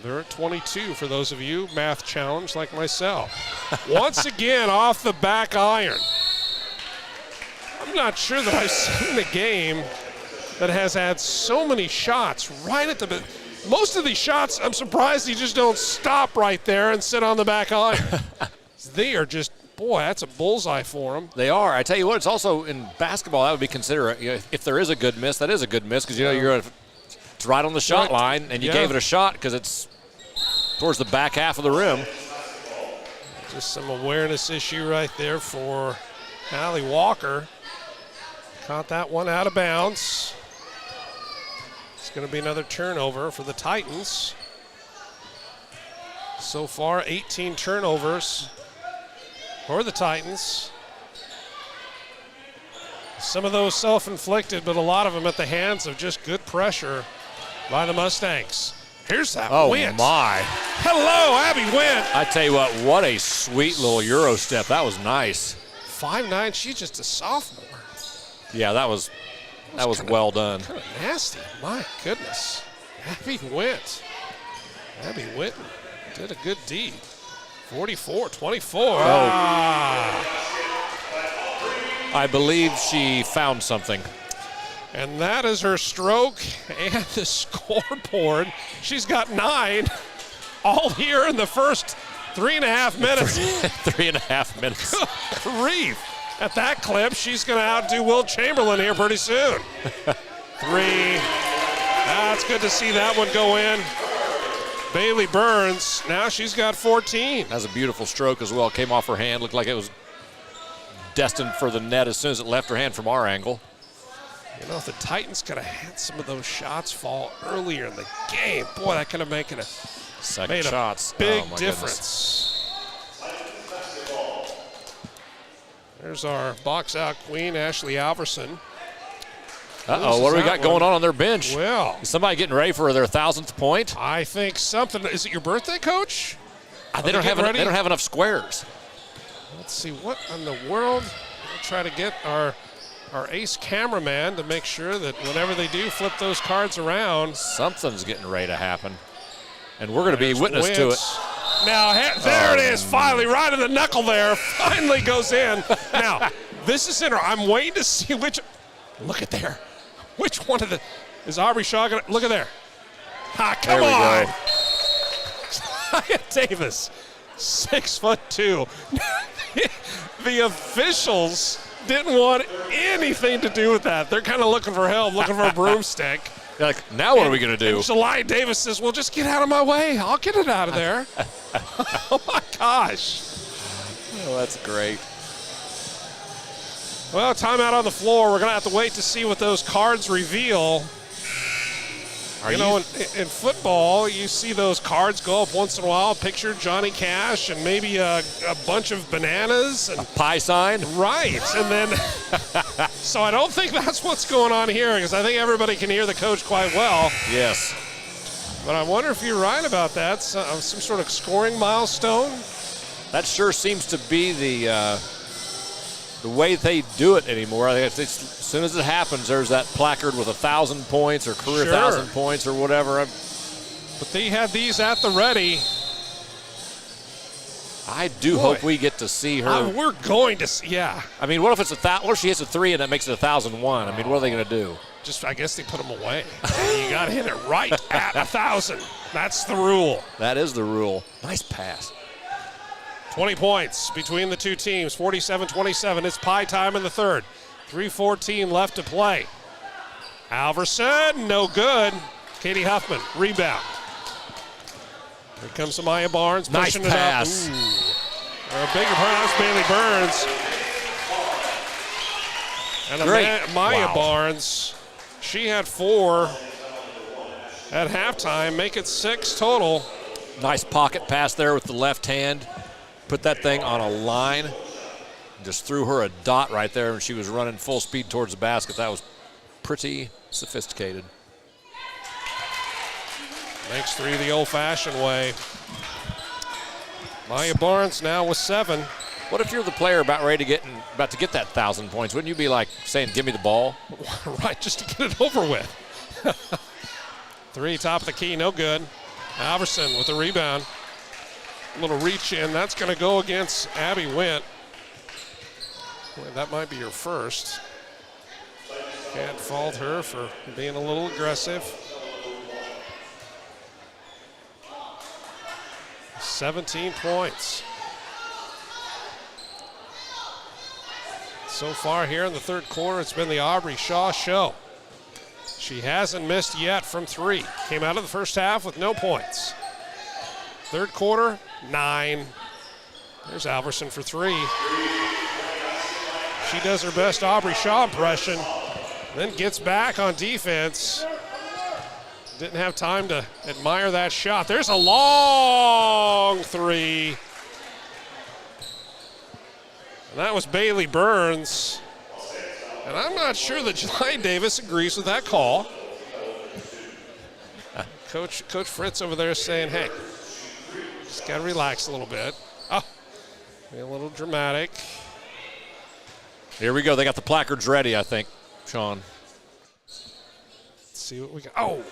They're at 22 for those of you math challenged like myself. Once again off the back iron. I'm not sure that I've seen a game that has had so many shots right at the most of these shots, I'm surprised you just don't stop right there and sit on the back iron. They are just, boy, that's a bullseye for them. They are. I tell you what, it's also in basketball, that would be considered, if there is a good miss, that is a good miss because, it's right on the shot line, and you gave it a shot because it's towards the back half of the rim. Just some awareness issue right there for Allie Walker. Caught that one out of bounds. It's going to be another turnover for the Titans. So far, 18 turnovers for the Titans. Some of those self-inflicted, but a lot of them at the hands of just good pressure by the Mustangs. Here's that Wint. Oh, my. Hello, Abby Wint. I tell you what a sweet little Euro step. That was nice. 5'9", she's just a sophomore. Yeah, that was well done. Kind of nasty. My goodness. Abby Wint. Abby Wint did a good deed. 44-24. I believe she found something. And that is her stroke and the scoreboard. She's got 9 all here in the first 3.5 minutes. 3.5 minutes. Grief. At that clip, she's going to outdo Will Chamberlain here pretty soon. 3. That's good to see that one go in. Bailey Burns, now she's got 14. That's a beautiful stroke as well. Came off her hand, looked like it was destined for the net as soon as it left her hand from our angle. You know, if the Titans could have had some of those shots fall earlier in the game, boy, that could have made a big difference. There's our box out queen, Ashley Alverson. Uh-oh, what do we got going on their bench? Well, is somebody getting ready for their 1,000th point? I think something. Is it your birthday, Coach? They don't have enough squares. Let's see, what in the world? We'll try to get our ace cameraman to make sure that whenever they do flip those cards around, something's getting ready to happen. And we're going to be witness to it. Now, there it is, finally, right in the knuckle there. Finally goes in. Now, this is in her. I'm waiting to see which. Look at there. Which one of the. Is Aubrey Shaw going to. Look at there. Come on. Davis, 6'2". The officials didn't want anything to do with that. They're kind of looking for help, looking for a broomstick. They're like, now what are we going to do? And July Davis says, well, just get out of my way. I'll get it out of there. Oh, my gosh. Oh, that's great. Well, timeout on the floor. We're going to have to wait to see what those cards reveal. You know, in football, you see those cards go up once in a while, picture Johnny Cash and maybe a bunch of bananas. And a pie sign? Right. And then, so I don't think that's what's going on here because I think everybody can hear the coach quite well. Yes. But I wonder if you're right about that, some sort of scoring milestone. That sure seems to be the way they do it anymore. I think as soon as it happens, there's that placard with 1,000 points or career 1,000 points or whatever. But they had these at the ready. I do hope we get to see her. We're going to see, yeah. I mean, what if it's what if she hits a 3 and that makes it 1,001? I mean, what are they going to do? I guess they put them away. You got to hit it right at 1,000. That's the rule. That is the rule. Nice pass. 20 points between the two teams, 47-27. It's pie time in the third. 3:14 left to play. Alverson, no good. Katie Huffman, rebound. Here comes Amaya Barnes, pushing pass. It up. Ooh. Or a bigger part, that's Bailey Burns. And Amaya Barnes, she had 4 at halftime, make it 6 total. Nice pocket pass there with the left hand. Put that thing on a line. Just threw her a dot right there, and she was running full speed towards the basket. That was pretty sophisticated. Makes 3 the old-fashioned way. Maya Barnes now with 7. What if you're the player about to get that 1,000 points? Wouldn't you be like saying, "Give me the ball"? Right, just to get it over with. 3 top of the key, no good. Alverson with the rebound. A little reach in. That's going to go against Abby Wint. Boy, that might be her first. Can't fault her for being a little aggressive. 17 points. So far here in the third quarter, it's been the Aubrey Shaw show. She hasn't missed yet from 3. Came out of the first half with no points. Third quarter, 9. There's Alverson for 3. She does her best Aubrey Shaw impression, then gets back on defense. Didn't have time to admire that shot. There's a long 3. And that was Bailey Burns. And I'm not sure that July Davis agrees with that call. Coach Fritz over there is saying, hey, just got to relax a little bit. Oh, be a little dramatic. Here we go. They got the placards ready, I think, Sean. Let's see what we got. Oh.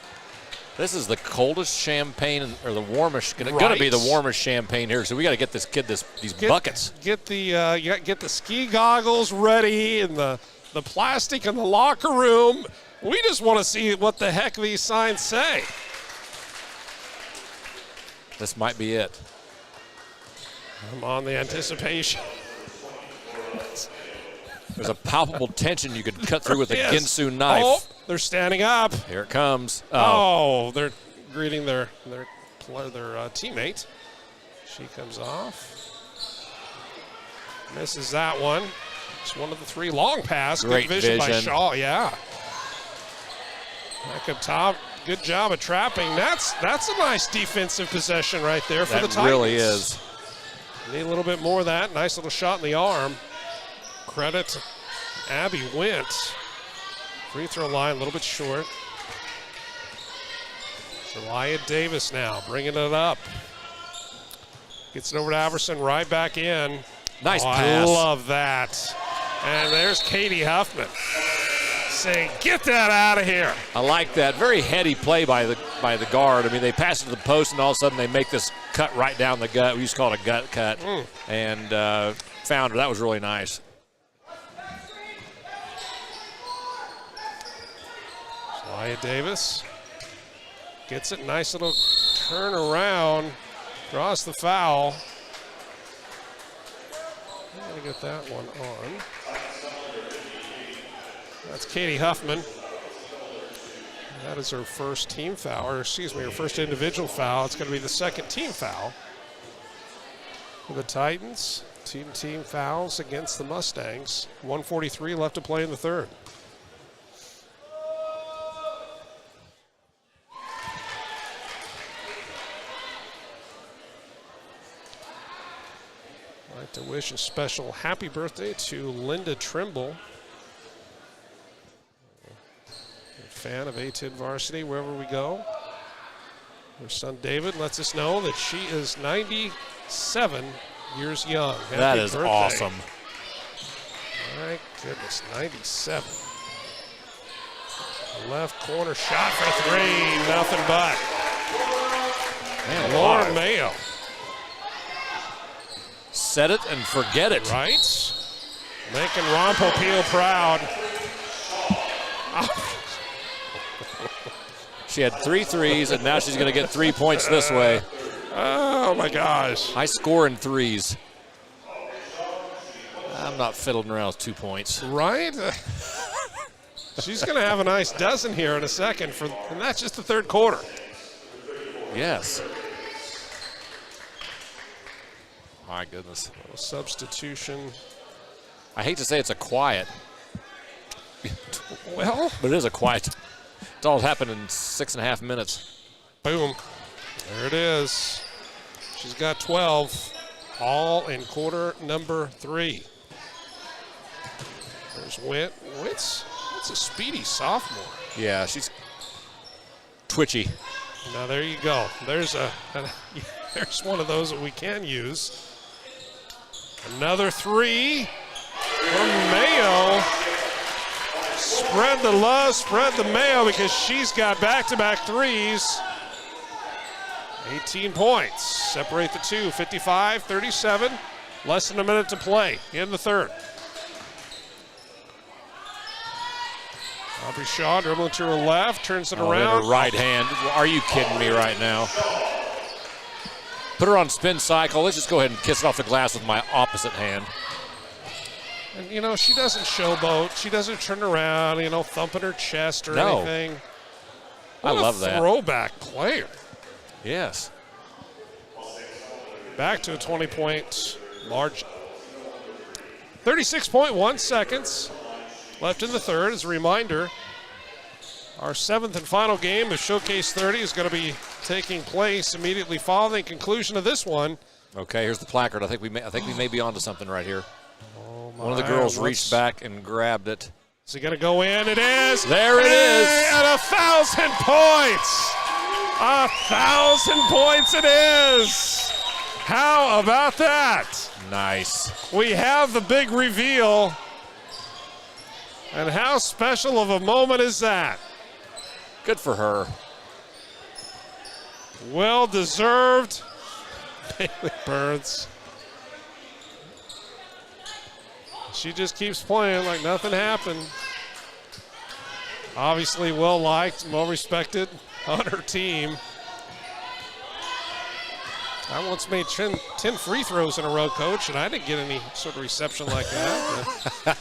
This is the coldest champagne, or the warmest, going to be the warmest champagne here. So we got to get this kid these buckets. Get the ski goggles ready and the plastic in the locker room. We just want to see what the heck these signs say. This might be it. I'm on the anticipation. There's a palpable tension you could cut through with a Yes. Ginsu knife. Oh, they're standing up. Here it comes. Oh, they're greeting their teammate. She comes off. Misses that one. It's one of the three. Long pass. Great Good vision by vision. Shaw. Yeah. Back up top. Good job of trapping. That's a nice defensive possession right there for the Titans. That really is. Need a little bit more of that. Nice little shot in the arm. Credit to Abby Wint. Free throw line a little bit short. Zelia Davis now bringing it up. Gets it over to Iverson, right back in. Nice I pass. love that. And there's Katie Huffman saying, "Get that out of here." I like that. Very heady play by the guard. I mean, they pass it to the post, and all of a sudden they make this cut right down the gut. We used to call it a gut cut. And found her. That was really nice. Zelia Davis gets it. Nice little turn around. Draws the foul. I'm going to get that one on. That's Katie Huffman. That is her first team foul, or excuse me, her first individual foul. It's going to be the second team foul for the Titans. Team fouls against the Mustangs. 1:43 left to play in the third. I'd like to wish a special happy birthday to Linda Trimble. Fan of A10 Varsity wherever we go. Her son David lets us know that she is 97 years young. Happy That is birthday. awesome. My goodness, 97. Left corner shot for three, nothing but. Man, Lauren alive. Mayo, Set it and forget it. right? Making Ron Popeil proud. She had 3 threes, and now she's going to get 3 points this way. Oh my gosh. I score in threes. I'm not fiddling around with 2 points. Right? She's going to have a nice dozen here in a second, and that's just the third quarter. Yes. My goodness. Substitution. I hate to say it's a quiet, Well, but it is a quiet. It's all happened in 6.5 minutes. boom. There it is. She's got 12, all in quarter number 3. There's Wint. Wint's a speedy sophomore. Yeah, she's twitchy. Now there you go. There's there's one of those that we can use. Another 3 from Mayo. Spread the love, spread the Mayo, because she's got back-to-back threes. 18 points. Separate the two. 55-37. Less than a minute to play in the third. Aubrey Shaw dribbling to her left, turns it around. Her right hand. Are you kidding me right now? Put her on spin cycle. Let's just go ahead and kiss it off the glass with my opposite hand. And, you know, she doesn't showboat. She doesn't turn around, thumping her chest or anything. I love that. Throwback player. Yes. Back to a 20-point margin. 36.1 seconds left in the third. As a reminder, our 7th and final game of Showcase 30 is going to be taking place immediately following the conclusion of this one. Okay, here's the placard. I think we may be onto something right here. Oh my, One of the girls reached back and grabbed it. Is it going to go in? It is. There it is. And 1,000 points. 1,000 points it is. How about that? Nice. We have the big reveal. And how special of a moment is that? Good for her. Well deserved. Bailey Burns. She just keeps playing like nothing happened. Obviously well liked, well respected on her team. I once made 10 free throws in a row, Coach, and I didn't get any sort of reception like that.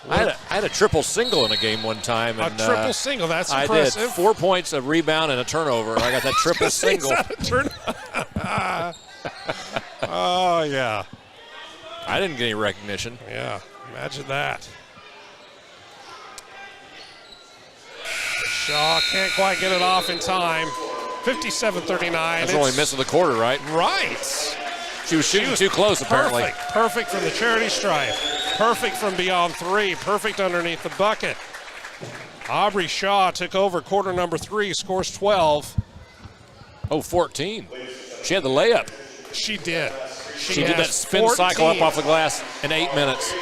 I had a triple single in a game one time. And, a triple single, that's I impressive. did 4 points, a rebound, and a turnover. I got that triple single. Oh, yeah. I didn't get any recognition. Yeah, imagine that. Shaw can't quite get it off in time. 57-39. That's only miss of the quarter, right? Right. She was shooting too close, apparently. Perfect from the charity stripe. Perfect from beyond three. Perfect underneath the bucket. Aubrey Shaw took over quarter number 3, scores 12. Oh, 14. She had the layup. She did. She did that spin cycle up off the glass in 8 minutes.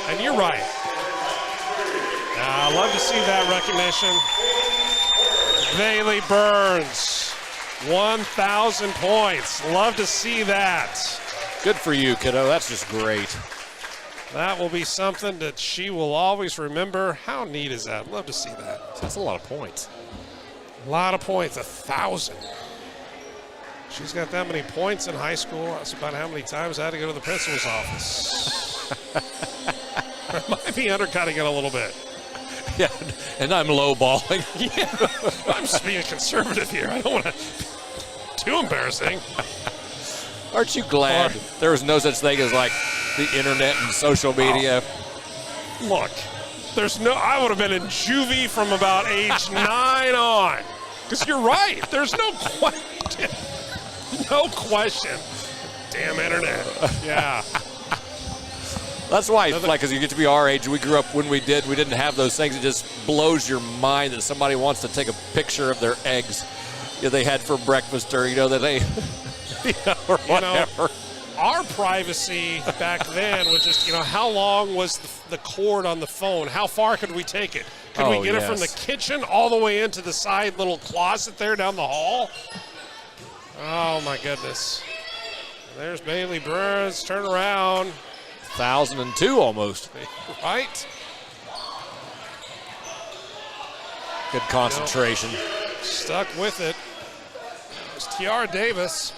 And you're right. I love to see that recognition. Bailey Burns, 1,000 points. Love to see that. Good for you, kiddo. That's just great. That will be something that she will always remember. How neat is that? Love to see that. That's a lot of points. A lot of points, 1,000. She's got that many points in high school. That's about how many times I had to go to the principal's office. I might be undercutting it a little bit. Yeah, and I'm lowballing. Yeah, I'm just being conservative here. I don't want to too embarrassing. Aren't you glad there was no such thing as like the internet and social media? Look, I would have been in juvie from about age 9 on. Because you're right. There's no question. No question. Damn internet. Yeah. That's why, like, as you get to be our age, we grew up when we didn't have those things. It just blows your mind that somebody wants to take a picture of their eggs they had for breakfast, or that they, or whatever. Our privacy back then was just, how long was the cord on the phone? How far could we take it? Could we get it from the kitchen all the way into the side little closet there down the hall? Oh my goodness. There's Bailey Burns, turn around. 1,002 almost. Right? Good concentration. Stuck with it. It's Tiara Davis.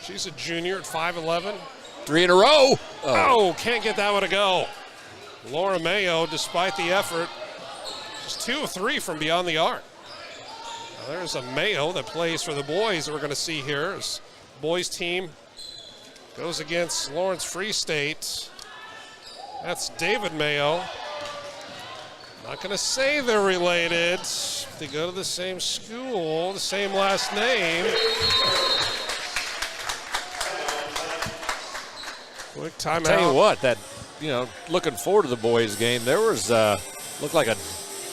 She's a junior at 5'11". 3 in a row. Oh, can't get that one to go. Laura Mayo, despite the effort, just 2 of 3 from beyond the arc. Now, there's a Mayo that plays for the boys that we're going to see here. As boys team goes against Lawrence Free State. That's David Mayo. Not going to say they're related. They go to the same school, the same last name. Quick timeout. Tell you what, looking forward to the boys' game, there was looked like a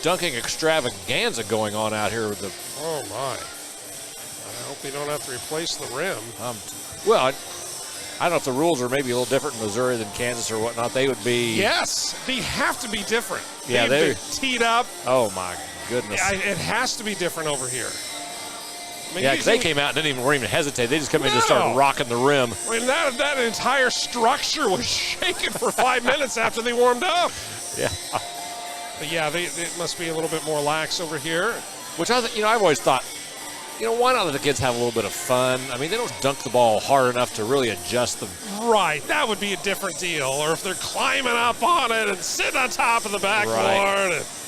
dunking extravaganza going on out here with the. Oh my! I hope they don't have to replace the rim. I don't know if the rules are maybe a little different in Missouri than Kansas or whatnot. They would be. Yes, they have to be different. Yeah, they've been teed up. Oh my goodness! It has to be different over here. I mean, because they came out and weren't even hesitate. They just come in and just started rocking the rim. I mean, that entire structure was shaking for 5 minutes after they warmed up. Yeah. But yeah, it must be a little bit more lax over here. Which I've always thought, why not let the kids have a little bit of fun? I mean, they don't dunk the ball hard enough to really adjust them. Right, that would be a different deal. Or if they're climbing up on it and sitting on top of the backboard. Right.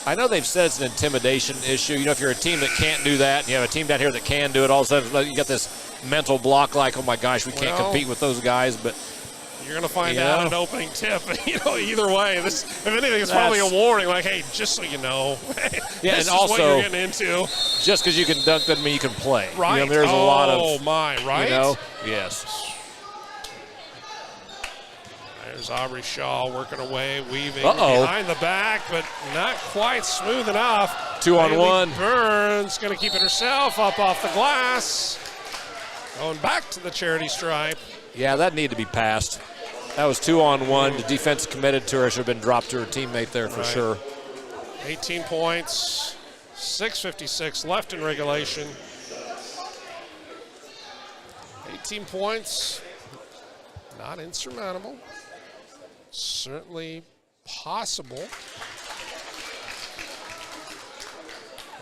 I know they've said it's an intimidation issue. If you're a team that can't do that, and you have a team down here that can do it, all of a sudden you got this mental block like, oh my gosh, we can't compete with those guys. But you're going to find out an opening tip. Either way, if anything, it's probably a warning. Like, hey, just so you know, yeah, this and also, is what you're getting into. Just because you can dunk doesn't mean you can play. Right. There's a lot of. Oh my, right? Yes. There's Aubrey Shaw working away, weaving behind the back, but not quite smooth enough. 2-on-1. Burns going to keep it herself up off the glass. Going back to the charity stripe. Yeah, that needed to be passed. That was 2-on-1. The defense committed to her. Should have been dropped to her teammate there for sure. 18 points, 6:56 left in regulation. 18 points, not insurmountable. Certainly possible.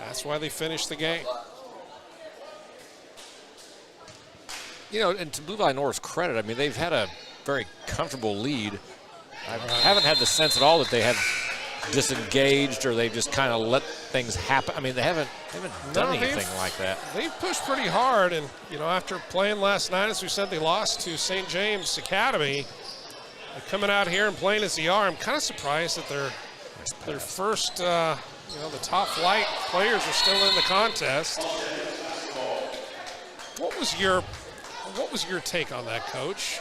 That's why they finished the game. And to Blue Valley North's credit, I mean, they've had a very comfortable lead I haven't had the sense at all that they have disengaged or they've just kind of let things happen. I mean, they haven't done anything like that. They've pushed pretty hard, and after playing last night, as we said, they lost to St. James Academy. They're coming out here and playing as they are. I'm kind of surprised that their first, the top flight players are still in the contest. What was your take on that, Coach?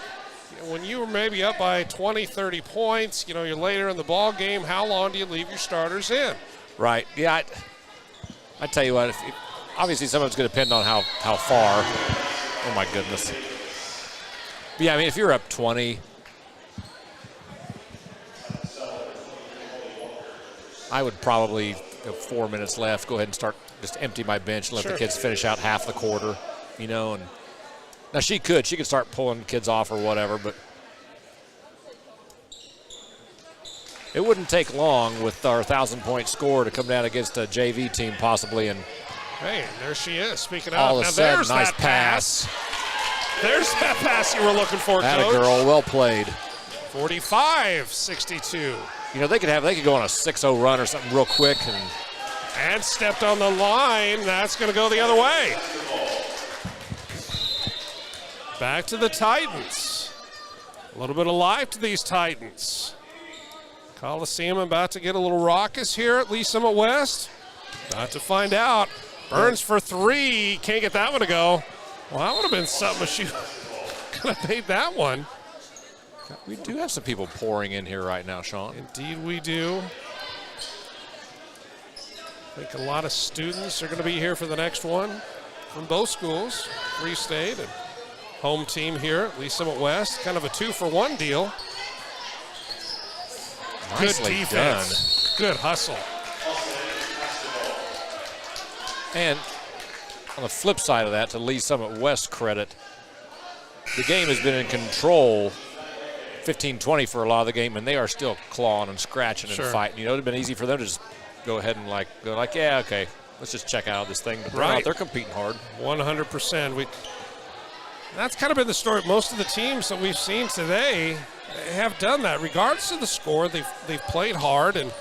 When you were maybe up by 20, 30 points, you're later in the ball game, how long do you leave your starters in? Right. Yeah, I tell you what, obviously some of it's going to depend on how far. Oh, my goodness. But yeah, I mean, if you're up 20, I would probably, 4 minutes left, go ahead and just empty my bench and let the kids finish out half the quarter, and now she could start pulling kids off or whatever, but it wouldn't take long with our 1,000-point score to come down against a JV team possibly. And hey, there she is. Speaking of, all of a sudden, there's nice that pass. There's that pass you were looking for, Atta Coach. girl, well played. 45-62. They could go on a 6-0 run or something real quick and stepped on the line. That's going to go the other way. Back to the Titans. A little bit of life to these Titans. Coliseum about to get a little raucous here at Lee Summit West. About to find out. Burns for three. Can't get that one to go. Well, that would have been something if she could have made that one. We do have some people pouring in here right now, Sean. Indeed we do. I think a lot of students are going to be here for the next one from both schools, Free State and home team here at Lee Summit West. Kind of a 2-for-1 deal. Nicely good defense. Done. Good hustle. And on the flip side of that, to Lee Summit West credit, the game has been in control 15-20 for a lot of the game, and they are still clawing and scratching and fighting. It would have been easy for them to just go ahead and yeah, okay, let's just check out this thing. But they're competing hard. 100%. That's kind of been the story. Most of the teams that we've seen today have done that. Regardless of the score, they've played hard, and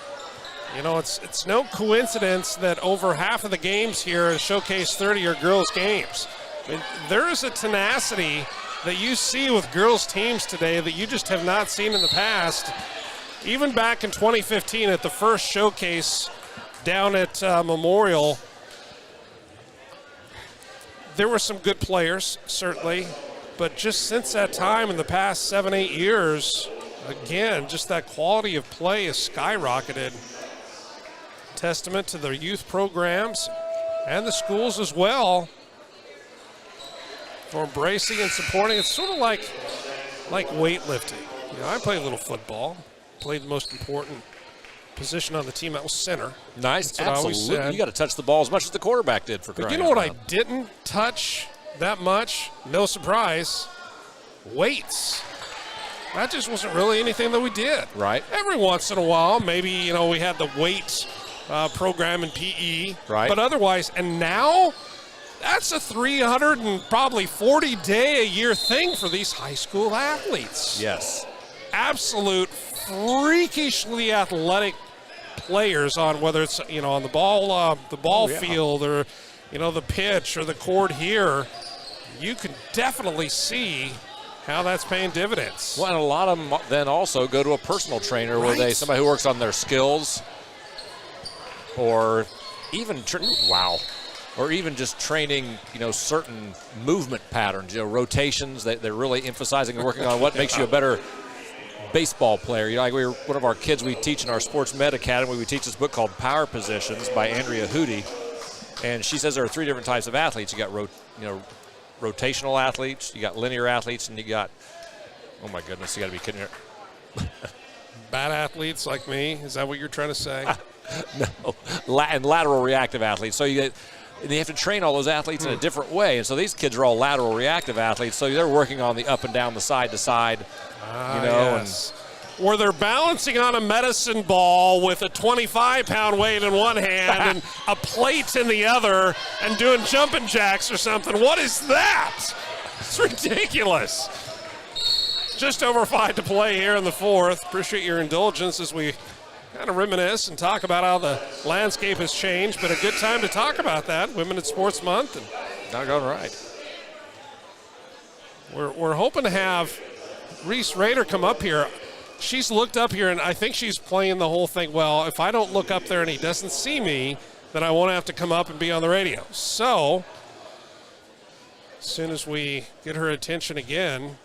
it's no coincidence that over half of the games here in Showcase 30 are girls' games. I mean, there is a tenacity that you see with girls' teams today that you just have not seen in the past. Even back in 2015 at the first Showcase down at Memorial, there were some good players, certainly, but just since that time in the past 7-8 years, again, just that quality of play has skyrocketed. Testament to their youth programs and the schools as well for embracing and supporting. It's sort of like weightlifting. I played a little football, played the most important position on the team. That was center. Nice, absolutely. You got to touch the ball as much as the quarterback did for crying out loud. But you know what I didn't touch that much? No surprise. Weights. That just wasn't really anything that we did. Right. Every once in a while, maybe, we had the weight program in PE. Right. But otherwise, and now that's a 340-day-a-year thing for these high school athletes. Yes. Absolute freakishly athletic players on whether it's on the ball field or the pitch or the court here. You can definitely see how that's paying dividends. Well, and a lot of them then also go to a personal trainer where somebody who works on their skills or even or even just training certain movement patterns, rotations that they're really emphasizing and working on what makes you a better baseball player. Like one of our kids we teach in our sports med academy, we teach this book called Power Positions by Andrea Hootie, and she says there are 3 different types of athletes. You got rotational athletes, you got linear athletes, and you got, oh my goodness, you got to be kidding here. Bad athletes like me, is that what you're trying to say? No, and lateral reactive athletes. So you have to train all those athletes in a different way, and so these kids are all lateral reactive athletes. So they're working on the up and down, the side to side, yes. Or they're balancing on a medicine ball with a 25-pound weight in one hand and a plate in the other and doing jumping jacks or something. What is that? It's ridiculous. Just over 5 to play here in the fourth. Appreciate your indulgence as we kind of reminisce and talk about how the landscape has changed, but a good time to talk about that. Women in Sports Month. And doggone right. We're hoping to have Reese Rader come up here. She's looked up here, and I think she's playing the whole thing, well, if I don't look up there and he doesn't see me, then I won't have to come up and be on the radio. So as soon as we get her attention again,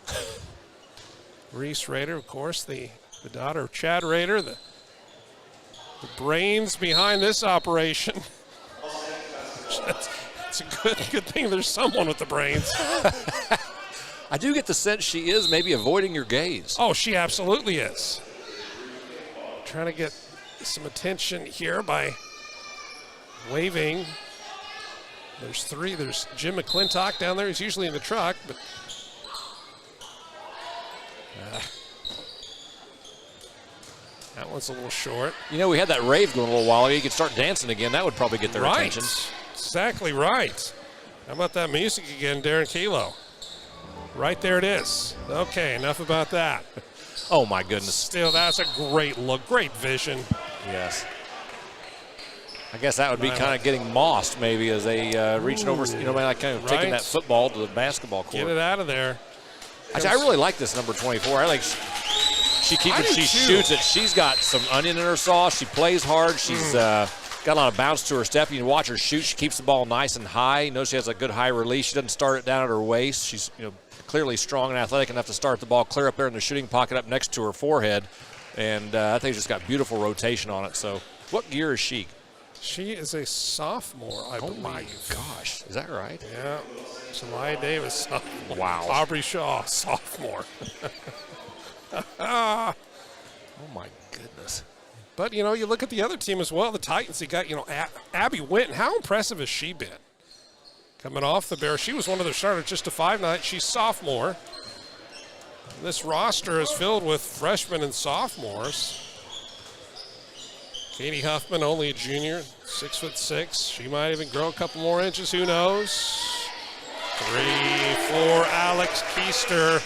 Reese Rader, of course, the daughter of Chad Rader, the brains behind this operation. It's a good thing there's someone with the brains. I do get the sense she is maybe avoiding your gaze. Oh, she absolutely is. Trying to get some attention here by waving. There's 3. There's Jim McClintock down there. He's usually in the truck, but that one's a little short. You know, we had that rave going a little while ago. You could start dancing again. That would probably get their attention. Exactly right. How about that music again, Darren Kelo? Right there it is. Okay, enough about that. Oh, my goodness. Still, that's a great look, great vision. Yes. I guess that would be kind of getting mossed maybe as they reaching over, like kind of taking that football to the basketball court. Get it out of there. Actually, I really like this number 24. I like she keeps it, she shoots it. She's got some onion in her sauce. She plays hard. She's got a lot of bounce to her step. You can watch her shoot. She keeps the ball nice and high. You know, she has a good high release. She doesn't start it down at her waist. She's clearly strong and athletic enough to start the ball clear up there in the shooting pocket up next to her forehead. And I think she's got beautiful rotation on it. So what year is she? She is a sophomore, I believe. Oh, my gosh. Is that right? Yeah. July Davis, sophomore. Wow. Aubrey Shaw, sophomore. Oh, my goodness. But, you look at the other team as well, the Titans. You got, Abby Winton. How impressive has she been? Coming off the Bears. She was one of their starters just a 5'9". She's sophomore. This roster is filled with freshmen and sophomores. Katie Huffman, only a junior, 6'6". She might even grow a couple more inches. Who knows? 3 for Alex Keister.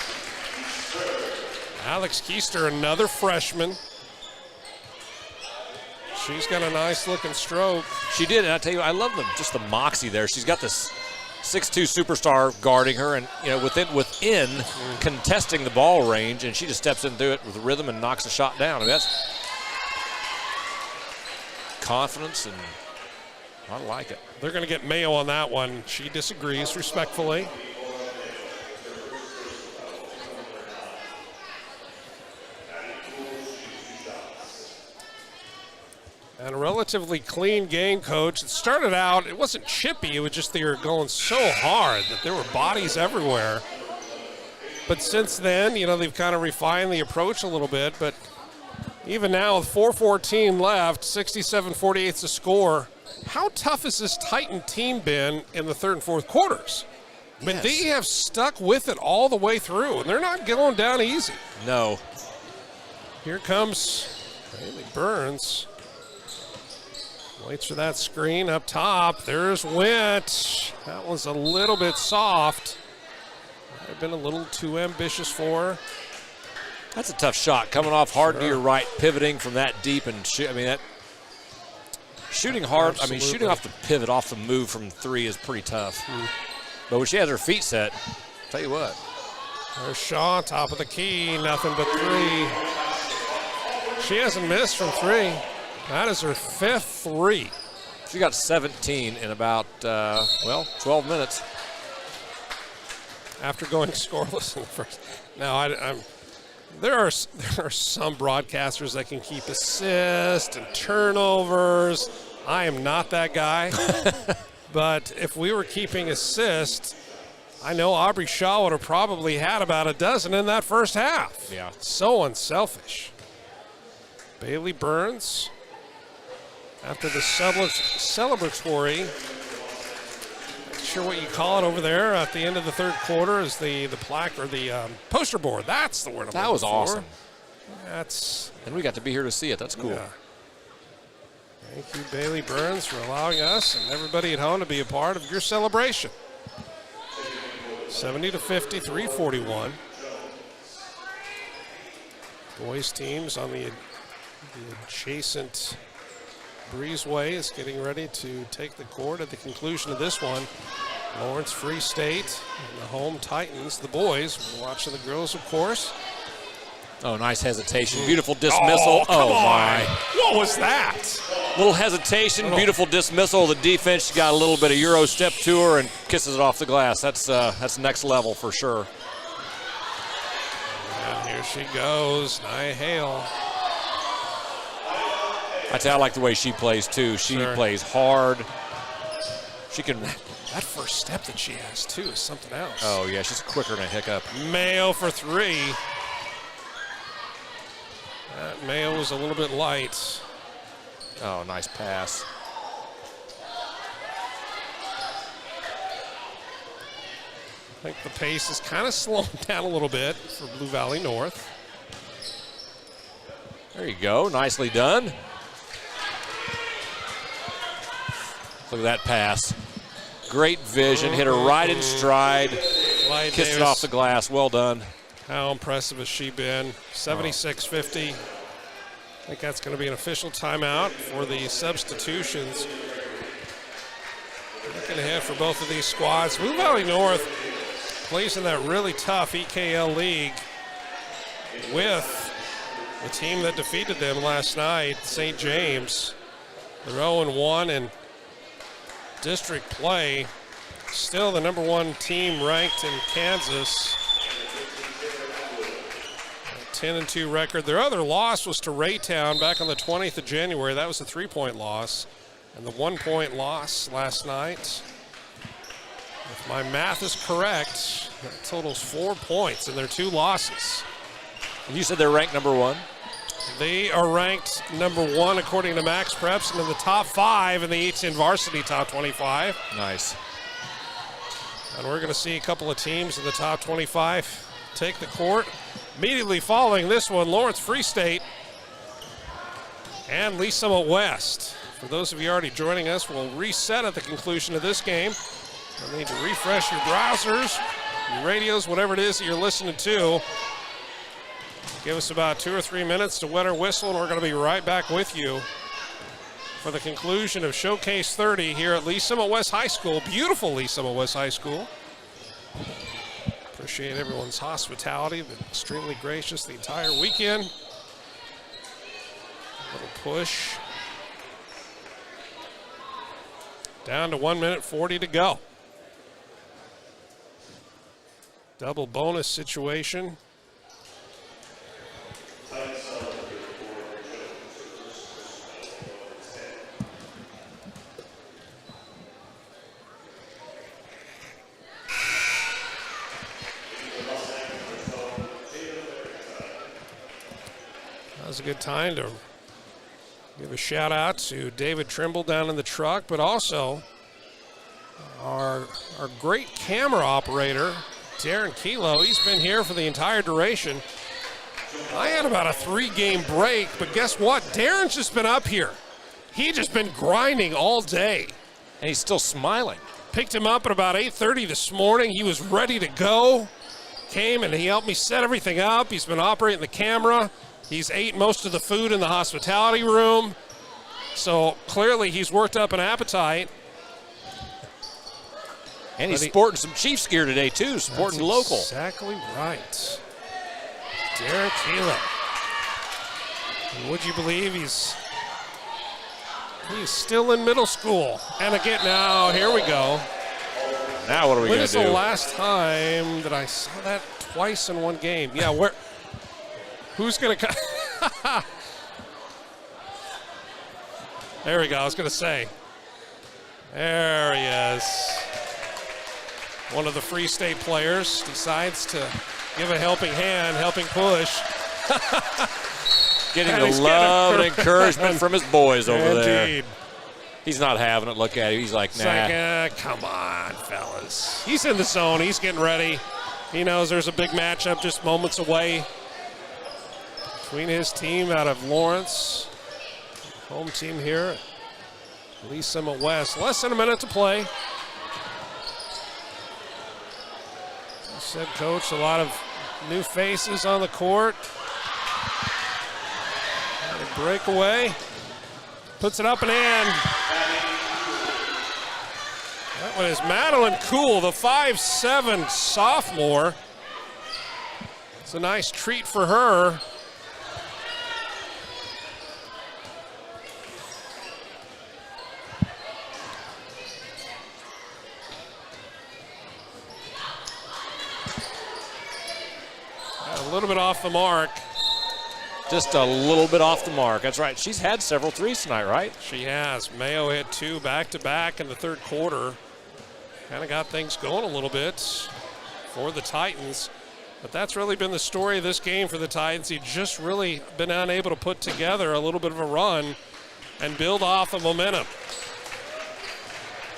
Alex Keister, another freshman. She's got a nice looking stroke. She did, and I tell you, I love just the moxie there. She's got this 6'2" superstar guarding her, and within contesting the ball range, and she just steps into it with rhythm and knocks the shot down. I mean, that's confidence, and I like it. They're going to get Mayo on that one. She disagrees respectfully. And a relatively clean game, Coach. It started out, it wasn't chippy, it was just they were going so hard that there were bodies everywhere. But since then, they've kind of refined the approach a little bit. But even now with 4:14 left, 67-48 is the score. How tough has this Titan team been in the third and fourth quarters? I mean, they have stuck with it all the way through, and they're not going down easy. No. Here comes Haley Burns. Waits for that screen up top. There's Wint. That one's a little bit soft. Might have been a little too ambitious for her. That's a tough shot. Coming off hard to your right, pivoting from that deep and shoot. I mean, that shooting hard. Absolutely. I mean, shooting off the pivot, off the move from 3 is pretty tough. But when she has her feet set, I'll tell you what. There's Shaw, top of the key, nothing but 3. She hasn't missed from 3. That is her 5th 3. She got 17 in about, 12 minutes. After going scoreless in the first. Now, there are some broadcasters that can keep assists and turnovers. I am not that guy. But if we were keeping assists, I know Aubrey Shaw would have probably had about a dozen in that first half. Yeah. So unselfish. Bailey Burns, after the celebratory, not sure what you call it over there at the end of the third quarter, is the plaque or the poster board. That's the word I'm That was looking for. awesome. And we got to be here to see it. That's cool. Yeah. Thank you, Bailey Burns, for allowing us and everybody at home to be a part of your celebration. 70-50, 3:41. Boys teams on the adjacent breezeway is getting ready to take the court at the conclusion of this one. Lawrence Free State and the home Titans, the boys. We're watching the girls, of course. Oh, nice hesitation. Beautiful dismissal. Oh, my. What was that? Little hesitation, beautiful dismissal. The defense got a little bit of Euro step to her and kisses it off the glass. That's next level for sure. And here she goes, Nia Hale. I tell you, I like the way she plays too. She plays hard. She can. That first step that she has too is something else. Oh yeah, she's quicker than a hiccup. Mayo for three. That Mayo was a little bit light. Oh, nice pass. I think the pace is kind of slowing down a little bit for Blue Valley North. There you go, nicely done. Look at that pass. Great vision, hit her right in stride, kissed it off the glass, well done. How impressive has she been? 76-50. I think that's going to be an official timeout for the substitutions. Looking ahead for both of these squads. Blue Valley North plays in that really tough EKL league with the team that defeated them last night, St. James. They're 0-1 in district play. Still the number one team ranked in Kansas. 10-2 record. Their other loss was to Raytown back on the 20th of January. That was a 3-point loss. And the 1-point loss last night, if my math is correct, that totals 4 points in their 2 losses. And you said they're ranked number one? They are ranked number one according to Max Preps and in the top 5 in the 18 Varsity top 25. Nice. And we're going to see a couple of teams in the top 25 take the court. Immediately following this one, Lawrence Free State and Lee Summit West. For those of you already joining us, we'll reset at the conclusion of this game. You'll need to refresh your browsers, your radios, whatever it is that you're listening to. Give us about 2 or 3 minutes to wet our whistle, and we're going to be right back with you for the conclusion of Showcase 30 here at Lee Summit West High School. Beautiful Lee Summit West High School. Appreciate everyone's hospitality. Been extremely gracious the entire weekend. Little push. Down to 1 minute 40 to go. Double bonus situation. That was a good time to give a shout out to David Trimble down in the truck, but also our great camera operator, Darren Kilo. He's been here for the entire duration. I had about a 3-game break, but guess what? Darren's just been up here. He's just been grinding all day. And he's still smiling. Picked him up at about 8:30 this morning. He was ready to go. Came and he helped me set everything up. He's been operating the camera. He's ate most of the food in the hospitality room. So clearly he's worked up an appetite. And he's sporting some Chiefs gear today too, sporting local. Exactly right. Derek Kilo. And would you believe he's still in middle school. And again, now here we go. Now what are we going to do? When is the last time that I saw that twice in one game? Yeah, who's going to come? There we go, I was going to say. There he is. One of the Free State players decides to give a helping hand, helping push. Getting the love and encouragement from his boys over there. Indeed. He's not having it. Look at him. He's like, nah. It's like, come on, fellas. He's in the zone. He's getting ready. He knows there's a big matchup just moments away between his team out of Lawrence, home team here, Lee Summit West. Less than a minute to play. As said, Coach, a lot of new faces on the court. breakaway. Puts it up and in. That one is Madeline Cool, the 5'7" sophomore. It's a nice treat for her. A little bit off the mark. Just a little bit off the mark. That's right. She's had several threes tonight, right? She has. Mayo hit 2 back-to-back in the third quarter. Kind of got things going a little bit for the Titans. But that's really been the story of this game for the Titans. They've just really been unable to put together a little bit of a run and build off the momentum.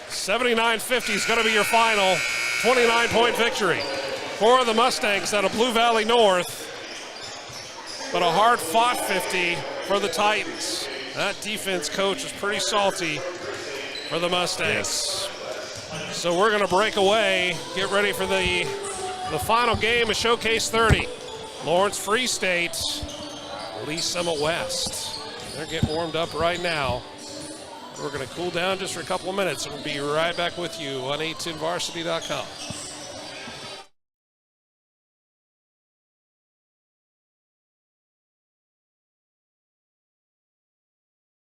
79-50 is going to be your final 29-point victory for the Mustangs out of Blue Valley North. But a hard-fought 50 for the Titans. That defense coach is pretty salty for the Mustangs. Yes. So we're going to break away, get ready for the final game of Showcase 30. Lawrence Free State, Lee Summit West. They're getting warmed up right now. We're going to cool down just for a couple of minutes, and we'll be right back with you on a10varsity.com.